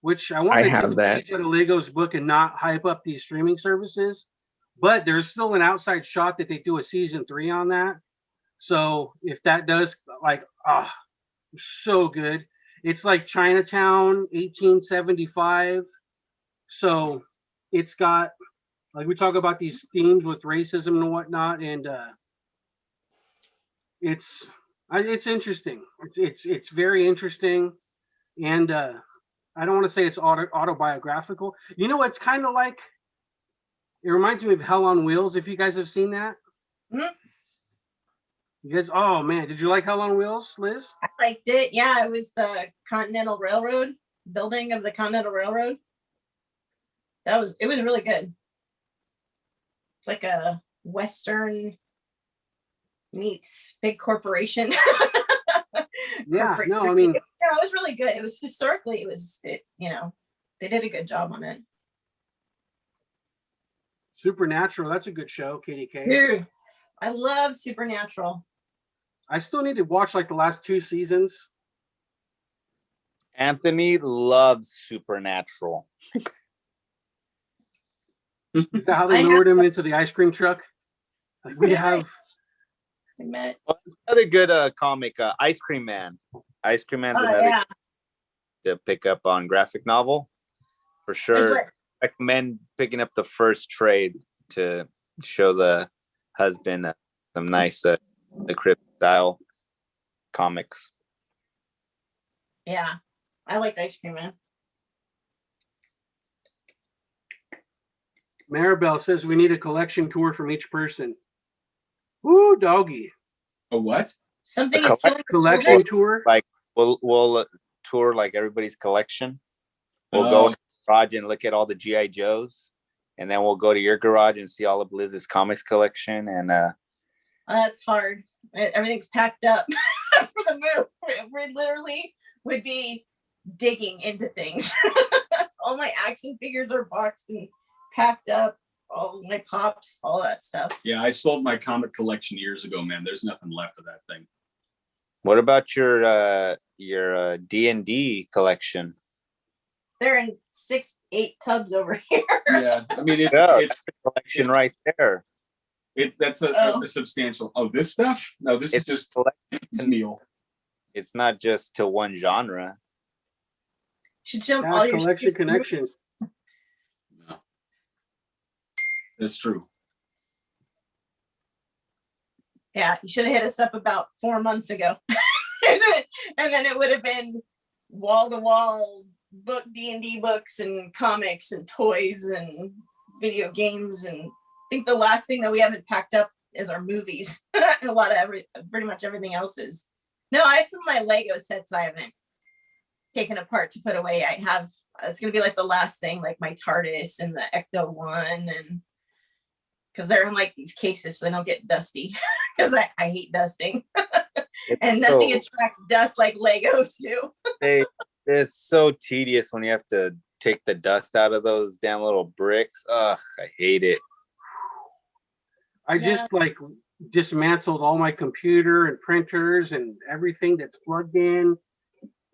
which I want I to have take that. a page out of Lego's book and not hype up these streaming services, but there's still an outside shot that they do a season 3 on that. So if that does, like, so good. It's like Chinatown, 1875. So it's got, like, we talk about these themes with racism and whatnot, and it's interesting. It's very interesting, and I don't want to say it's autobiographical. You know, it's kind of like, it reminds me of Hell on Wheels. If you guys have seen that, Mhm. you guys. Oh man, did you like Hell on Wheels, Liz? I liked it. Yeah, it was the Continental Railroad, building of the Continental Railroad. It was really good. It's like a Western meets big corporation. Yeah, Corporate- no, I mean, yeah, it was really good. It was historically, they did a good job on it. Supernatural. That's a good show, KDK. Dude, I love Supernatural. I still need to watch like the last 2 seasons. Anthony loves Supernatural. Is that how they I lured him into the ice cream truck? Like, we Yeah. have. I met. Another good comic, Ice Cream Man. Ice Cream Man's Oh another yeah, to pick up on graphic novel for There's sure. like- Recommend picking up the first trade to show the husband some nice the Crypt style comics. yeah. I liked Ice Cream Man. Maribel says we need a collection tour from each person. Woo, doggy. A what? Something The is killing the Collection children. tour. Like we'll tour like everybody's collection. We'll go in the garage and look at all the GI Joes, and then we'll go to your garage and see all of Liz's comics collection. And That's hard. Everything's packed up for the move. We literally would be digging into things. All my action figures are boxed and packed up. All my pops, all that stuff. Yeah, I sold my comic collection years ago, man. There's nothing left of that thing. what about your D&D collection? They're in 6-8 tubs over here. Yeah, I mean it's Yeah. it's Collection right there. that's Oh. a substantial. Oh, this stuff? No, this is It's just collection. meal. It's not just to one genre. Should show them Yeah, all your collection connection. No. That's true. Yeah, you should have hit us up about 4 months ago. and then it would have been wall to wall book D&D books and comics and toys and video games. And I think the last thing that we haven't packed up is our movies. And a lot of pretty much everything else is. No, I have some of my Lego sets I haven't taken apart to put away. It's gonna be like the last thing, like my TARDIS and the Ecto one, and because they're in like these cases so they don't get dusty. Because I hate dusting. And nothing attracts dust like Legos do. It's so tedious when you have to take the dust out of those damn little bricks. Ugh, I hate it. I just like dismantled all my computer and printers and everything that's plugged in,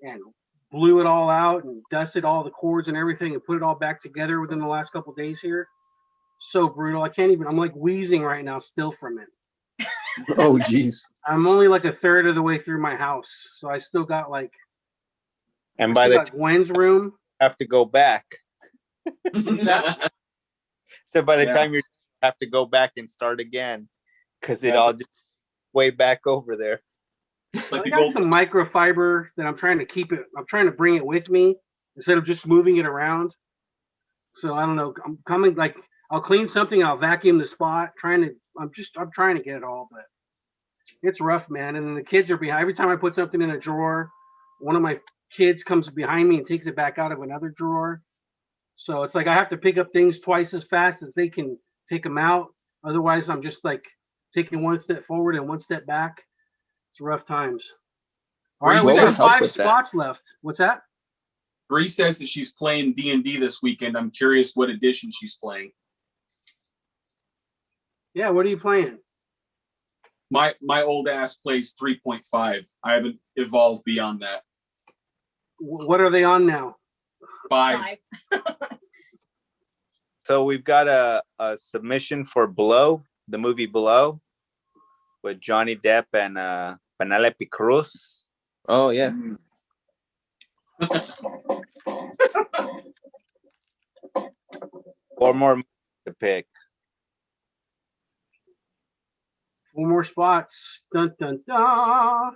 and blew it all out and dusted all the cords and everything and put it all back together within the last couple of days here. So brutal. I can't even, I'm like wheezing right now still from it. Oh, geez. I'm only like a third of the way through my house. So I still got like, And by the time Gwen's room. you have to go back. So by the Yeah. time you have to go back and start again, because it Yeah. all just way back over there. Like I the got gold. some microfiber that I'm trying to keep it. I'm trying to bring it with me instead of just moving it around. So I don't know. I'm coming, like, I'll clean something, I'll vacuum the spot. I'm trying to get it all, but It's rough, man. And then the kids are behind. Every time I put something in a drawer, one of my kids comes behind me and takes it back out of another drawer. So it's like I have to pick up things twice as fast as they can take them out. Otherwise, I'm just like taking one step forward and one step back. It's rough times. All right, we What got would help 5 with that? spots left. What's that? Bree says that she's playing D&D this weekend. I'm curious what edition she's playing. Yeah, what are you playing? My old ass plays 3.5. I haven't evolved beyond that. What are they on now? 5. So we've got a submission for Blow, the movie Blow, with Johnny Depp and Penelope Cruz. Oh yeah. Four more movies to pick. 4 more spots. Dun dun dun.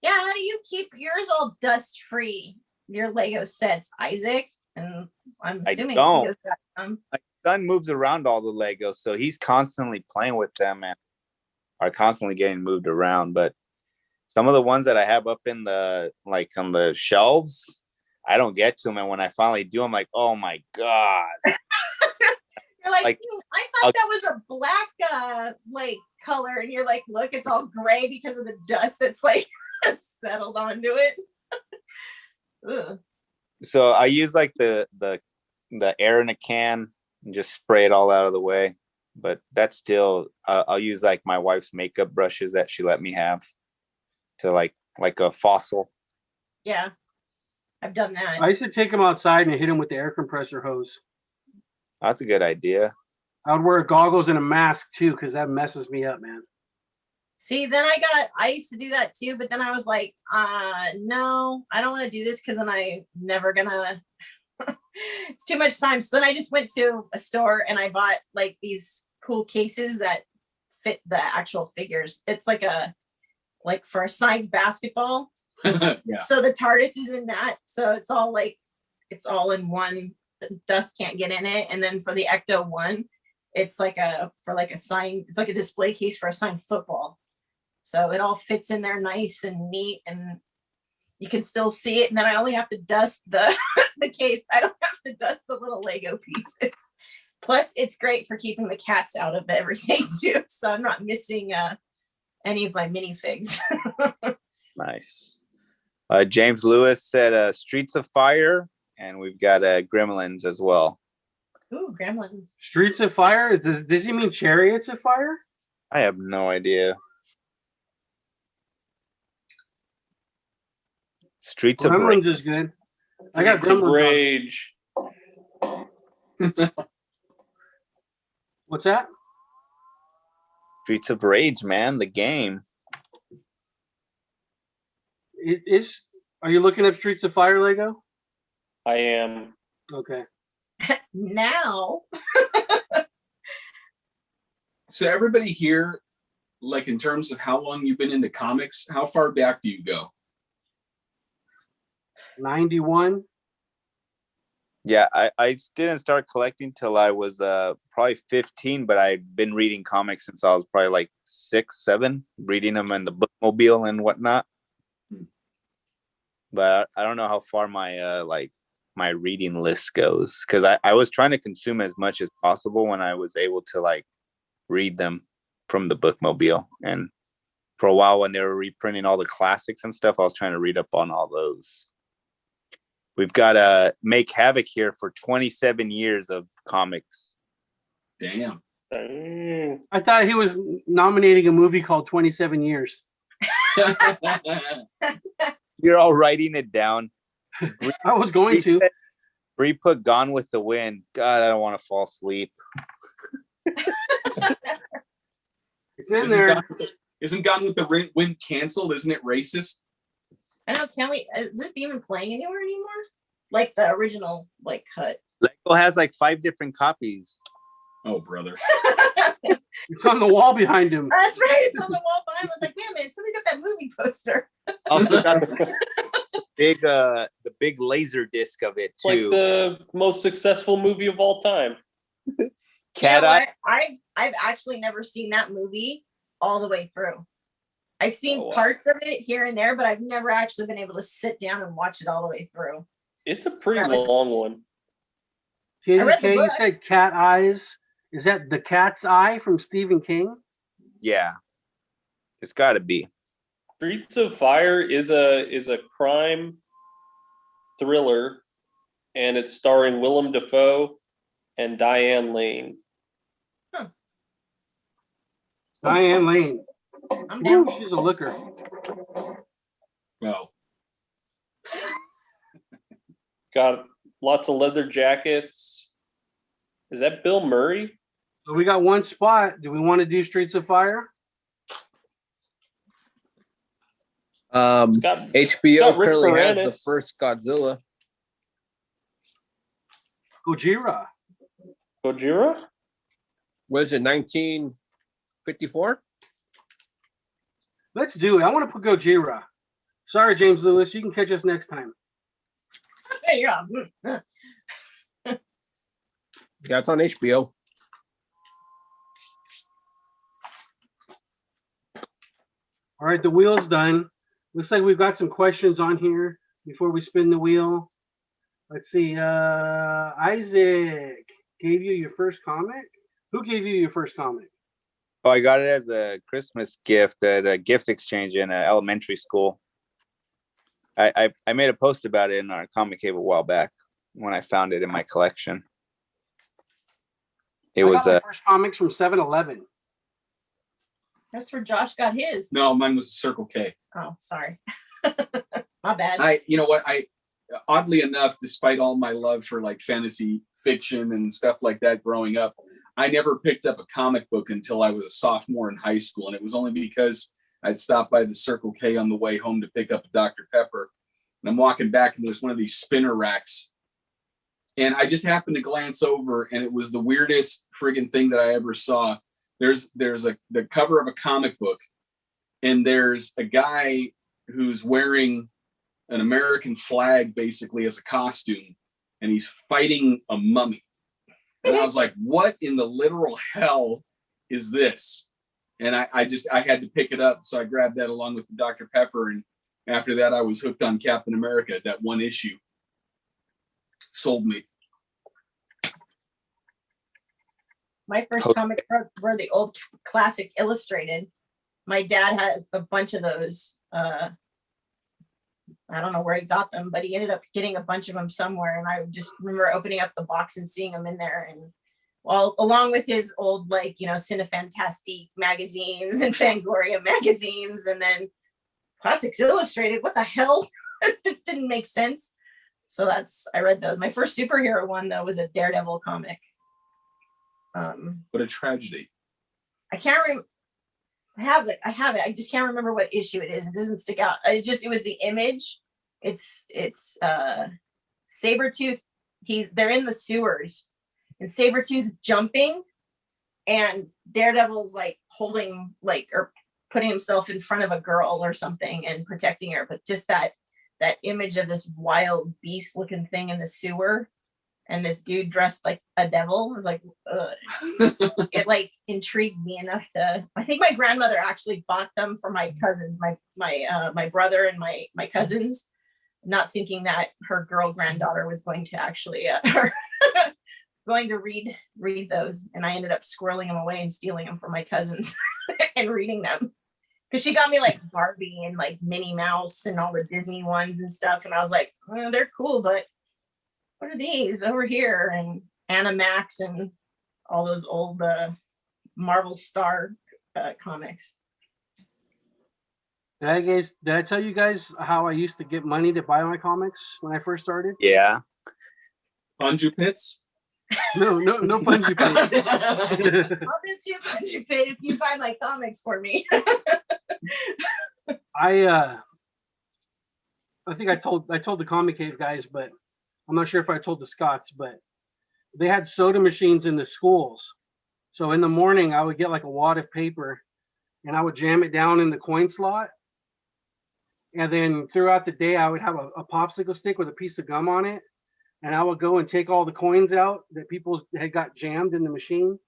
Yeah, how do you keep yours all dust free? Your Lego sets, Isaac, and I'm I assuming don't. Lego's got some. My son moves around all the Legos, so he's constantly playing with them and are constantly getting moved around. But some of the ones that I have up in the like on the shelves, I don't get to them, and when I finally do, I'm like, oh my god! You're like, Like, I thought that was a black like color, and you're like, look, it's all gray because of the dust that's like settled onto it. Ugh. So I use like the air in a can and just spray it all out of the way. But that's still I'll use like my wife's makeup brushes that she let me have to like a fossil. Yeah, I've done that. I used to take them outside and hit them with the air compressor hose. That's a good idea. I would wear goggles and a mask too, because that messes me up, man. See, then I used to do that too, but then I was like, no, I don't want to do this because then I never gonna it's too much time. So then I just went to a store and I bought like these cool cases that fit the actual figures. It's like for a signed basketball. Yeah. So the TARDIS is in that. So it's all in one. Dust can't get in it. And then for the Ecto one, it's like a display case for a signed football. So it all fits in there nice and neat, and you can still see it. And then I only have to dust the case. I don't have to dust the little Lego pieces. Plus, it's great for keeping the cats out of everything too. So I'm not missing any of my minifigs. Nice. James Lewis said Streets of Fire, and we've got Gremlins as well. Ooh, Gremlins. Streets of Fire? Does he mean Chariots of Fire? I have no idea. Streets of Rage. Gremlins is good. I got Streets of Gremlins. Rage. What's that? Streets of Rage, man, the game. Are you looking up Streets of Fire Lego? I am. Okay. Now. So everybody here, like in terms of how long you've been into comics, how far back do you go? 91. Yeah, I didn't start collecting till I was probably 15, but I'd been reading comics since I was probably like 6, 7, reading them in the bookmobile and whatnot. But I don't know how far my my reading list goes, because I was trying to consume as much as possible when I was able to like read them from the bookmobile. And for a while when they were reprinting all the classics and stuff, I was trying to read up on all those. We've got Make Havoc here for 27 years of comics. Damn. I thought he was nominating a movie called 27 Years. You're all writing it down. I was going to. Bree put Gone with the Wind. God, I don't want to fall asleep. It's in there. Isn't Gone with the Wind canceled? Isn't it racist? I don't know. Can we? Is it even playing anywhere anymore? Like the original, like cut. Lego has like 5 different copies. Oh, brother. It's on the wall behind him. That's right. It's on the wall behind. I was like, wait a minute, somebody got that movie poster. Also got the big laser disc of it It's like too. the most successful movie of all time. Cat You know Eye. what? I've actually never seen that movie all the way through. I've seen Oh, wow. parts of it here and there, but I've never actually been able to sit down and watch it all the way through. It's a pretty Right. long one. I read the KDK, you book. said Cat Eyes. Is that The Cat's Eye from Stephen King? Yeah, it's got to be. Streets of Fire is a crime thriller, and it's starring Willem Dafoe and Diane Lane. Diane Lane. I'm down. She's a looker. Well, Got lots of leather jackets. Is that Bill Murray? So we got one spot. Do we want to do Streets of Fire? It's got HBO Rick currently has the Moranis. first Godzilla. Gojira. Gojira. Was it 1954? Let's do it. I want to put Gojira. Sorry, James Lewis. You can catch us next time. Hey, yeah. Yeah, it's on HBO. All right, the wheel's done. Looks like we've got some questions on here before we spin the wheel. Let's see. Isaac gave you your first comic. Who gave you your first comic? Oh, I got it as a Christmas gift at a gift exchange in elementary school. I made a post about it in our comic cave a while back when I found it in my collection. It I was got my first comics from 7-Eleven. That's where Josh got his. no, mine was Circle K. Oh, sorry. My bad. You know what? Oddly enough, despite all my love for like fantasy fiction and stuff like that growing up, I never picked up a comic book until I was a sophomore in high school. And it was only because I'd stopped by the Circle K on the way home to pick up a Dr. Pepper. And I'm walking back and there's one of these spinner racks. And I just happened to glance over and it was the weirdest friggin' thing that I ever saw. There's the cover of a comic book and there's a guy who's wearing an American flag basically as a costume and he's fighting a mummy. And I was like, what in the literal hell is this? And I had to pick it up. So I grabbed that along with the Dr. Pepper. And after that, I was hooked on Captain America. That one issue sold me. My first comics were the old classic illustrated. My dad has a bunch of those. I don't know where he got them, but he ended up getting a bunch of them somewhere. And I just remember opening up the box and seeing them in there. And well, along with his old, like, Cinefantastique magazines and Fangoria magazines, and then Classics Illustrated. What the hell? It didn't make sense. So I read those. My first superhero one, though, was a Daredevil comic. What a tragedy. I can't remember. I have it. I just can't remember what issue it is. It doesn't stick out. It was the image. It's Sabretooth. They're in the sewers and Sabretooth's jumping and Daredevil's like holding or putting himself in front of a girl or something and protecting her. But just that image of this wild beast looking thing in the sewer and this dude dressed like a devil was like, it like intrigued me enough to, I think my grandmother actually bought them for my cousins, my brother and my cousins, not thinking that her girl granddaughter was going to actually, going to read those. And I ended up squirreling them away and stealing them from my cousins and reading them. Cause she got me like Barbie and like Minnie Mouse and all the Disney ones and stuff. And I was like, they're cool, but what are these over here? And Animax and all those old Marvel Star comics. Did I tell you guys how I used to get money to buy my comics when I first started? Yeah. Anju Pits? No Punji Pits. I'll bet you a bunch you pay if you buy my comics for me. I think I told the Comic Cave guys, but I'm not sure if I told the Scots, but they had soda machines in the schools. So in the morning, I would get like a wad of paper and I would jam it down in the coin slot. And then throughout the day, I would have a popsicle stick with a piece of gum on it. And I would go and take all the coins out that people had got jammed in the machine.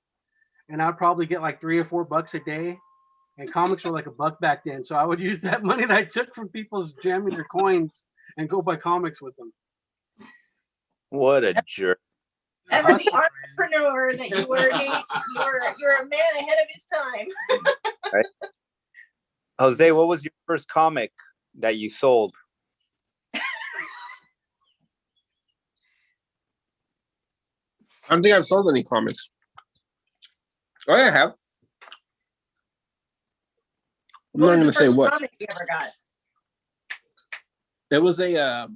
And I'd probably get like $3 or $4 a day. and comics were like $1 back then. So I would use that money that I took from people's jamming their coins and go buy comics with them. What a jerk. Ever the entrepreneur that you were, you're a man ahead of his time. Jose, what was your first comic that you sold? I don't think I've sold any comics. Oh, yeah, I have. I'm not was going the to say first what. comic you ever got? It was a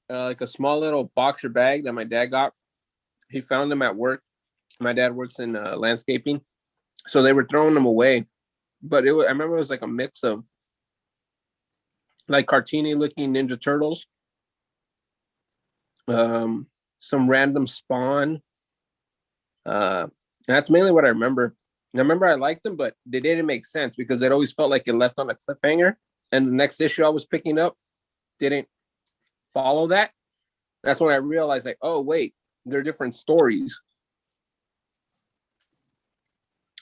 like a small little boxer bag that my dad got. He found them at work. My dad works in landscaping, so they were throwing them away. But I remember it was like a mix of like cartoony looking Ninja Turtles, some random Spawn. That's mainly what I remember. And I remember I liked them, but they didn't make sense because it always felt like it left on a cliffhanger. And the next issue I was picking up didn't follow that. That's when I realized, like, oh wait, they're different stories.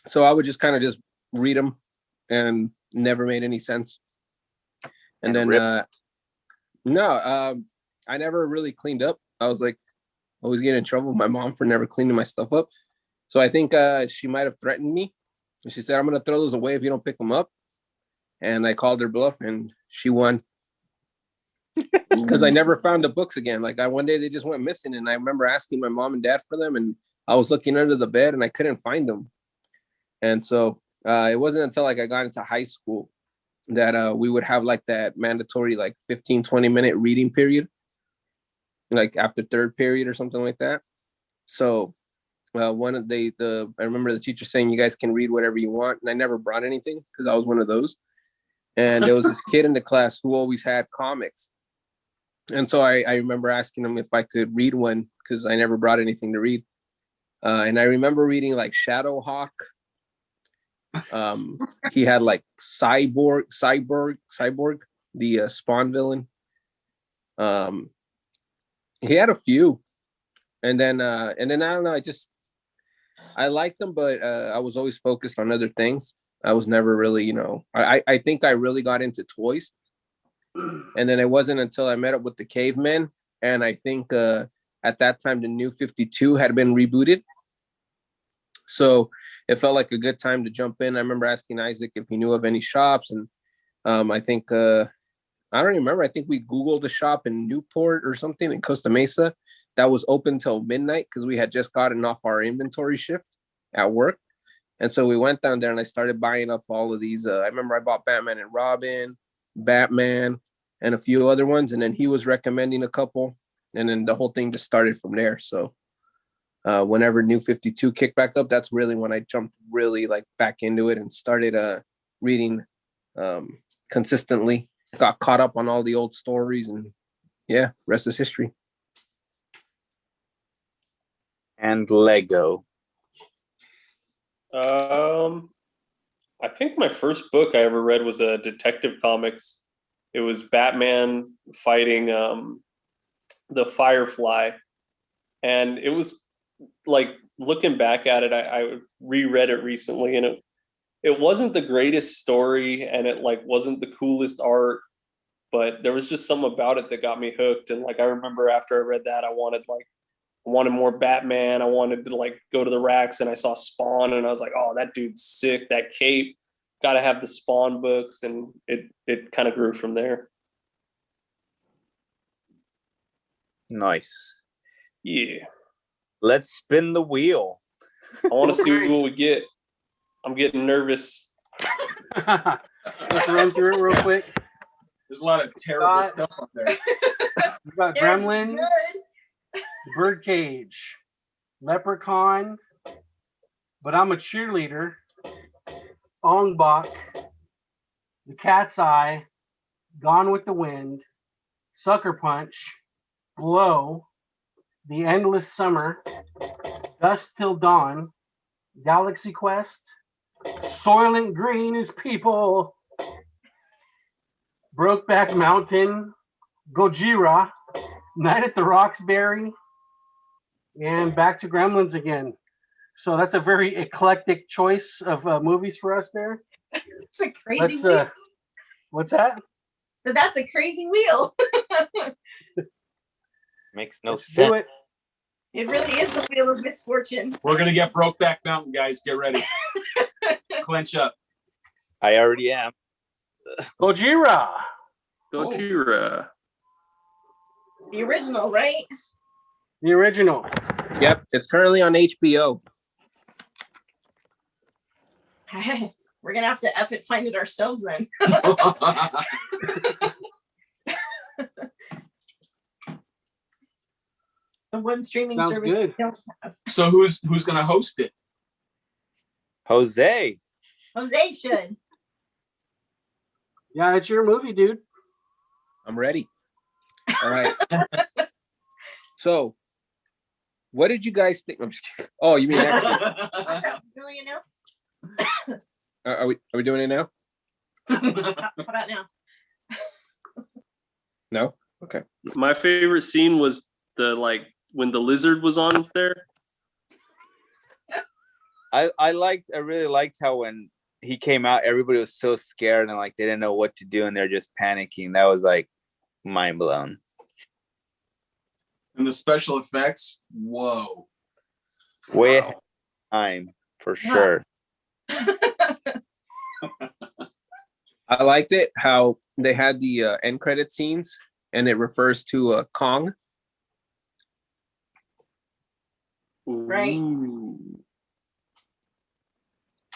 So I would just kind of just read them, and never made any sense. And then I never really cleaned up. I was like always getting in trouble with my mom for never cleaning my stuff up. So I think she might have threatened me. And she said, I'm going to throw those away if you don't pick them up. And I called her bluff, and she won. Because I never found the books again. Like one day they just went missing, and I remember asking my mom and dad for them, and I was looking under the bed and I couldn't find them. And so it wasn't until like I got into high school that we would have like that mandatory like 15-20 minute reading period, like after third period or something like that. So I remember the teacher saying, you guys can read whatever you want, and I never brought anything because I was one of those. And there was this kid in the class who always had comics. And so I remember asking him if I could read one because I never brought anything to read. And I remember reading like Shadowhawk. He had like Cyborg, the Spawn villain. He had a few. And then I don't know, I liked them, but I was always focused on other things. I was never really, I think I really got into toys. And then it wasn't until I met up with the Cavemen. And I think at that time, the New 52 had been rebooted. So it felt like a good time to jump in. I remember asking Isaac if he knew of any shops. And I think, I don't remember. I think we Googled a shop in Newport or something in Costa Mesa that was open till midnight because we had just gotten off our inventory shift at work. And so we went down there and I started buying up all of these. I remember I bought Batman and Robin, Batman, and a few other ones. And then he was recommending a couple. And then the whole thing just started from there. So whenever New 52 kicked back up, that's really when I jumped really like back into it and started reading consistently. Got caught up on all the old stories, and yeah, rest is history. And Lego. I think my first book I ever read was a Detective Comics. It was Batman fighting the Firefly, and it was like, looking back at it, I reread it recently, and it wasn't the greatest story, and it like wasn't the coolest art, but there was just something about it that got me hooked. And like I remember after I read that, I wanted more Batman. I wanted to like go to the racks, and I saw Spawn, and I was like, oh, that dude's sick. That cape, gotta have the Spawn books. And it kind of grew from there. Nice. Yeah. Let's spin the wheel. I want to see what we get. I'm getting nervous. Let's run through it real quick. There's a lot of terrible stuff up there. We've got Gremlins, Birdcage, Leprechaun, But I'm a Cheerleader, Ong Bak, The Cat's Eye, Gone with the Wind, Sucker Punch, Glow, The Endless Summer, Dusk Till Dawn, Galaxy Quest, Soylent Green is People, Brokeback Mountain, Gojira, Night at the Roxbury, and back to Gremlins again. So that's a very eclectic choice of movies for us there. It's a crazy Let's wheel. what's that? So that's a crazy wheel. Makes no Let's sense. do it. It really is the wheel of misfortune. We're gonna get Brokeback Mountain, guys. Get ready. Clench up. I already am. Gojira. Gojira. The original, right? The original. Yep, it's currently on HBO. We're gonna have to F it find it ourselves then. The one streaming Sounds service good. we don't have. So who's gonna host it? Jose. Jose should. Yeah, it's your movie, dude. I'm ready. All right. So, what did you guys think? I'm just kidding. Oh, you mean next week? Million now? Are we doing it now? How about now? No. Okay. My favorite scene was the when the lizard was on there. I really liked how when he came out, everybody was so scared and like they didn't know what to do and they're just panicking. That was like mind blown. And the special effects, whoa. Way ahead of time for sure. I liked it how they had the end credit scenes and it refers to Kong. Right. Ooh.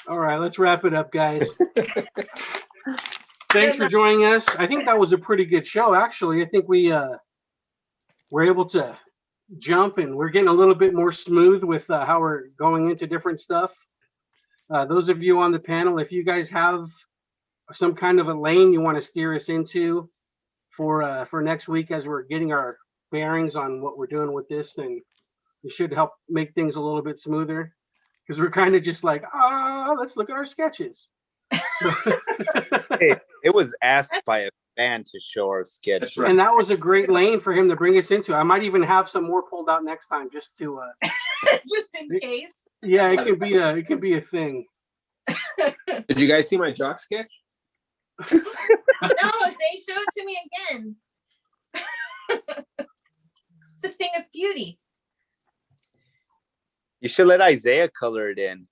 All right, let's wrap it up, guys. Thanks for joining us. I think that was a pretty good show, actually. I think we were able to jump and we're getting a little bit more smooth with how we're going into different stuff. Those of you on the panel, if you guys have some kind of a lane you want to steer us into for next week as we're getting our bearings on what we're doing with this, then it should help make things a little bit smoother. Because we're kind of just like, let's look at our sketches. So, Hey, it was asked by a fan to show our sketch. That's right. and that was a great lane for him to bring us into. I might even have some more pulled out next time, just to. Just in case. Yeah, it could be a thing. Did you guys see my jock sketch? No, Jose, show it to me again. It's a thing of beauty. You should let Isaiah color it in.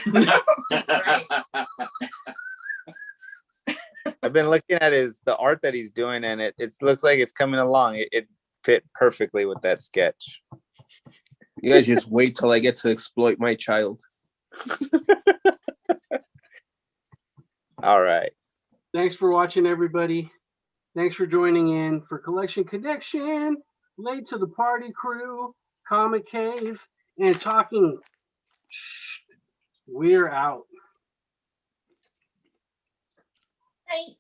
Right. I've been looking at the art that he's doing, and it looks like it's coming along. It fit perfectly with that sketch. You guys just wait till I get to exploit my child. All right. Thanks for watching, everybody. Thanks for joining in for Collection Connection, Late to the Party Crew, Comic Cave, and Talking. We're out. Right.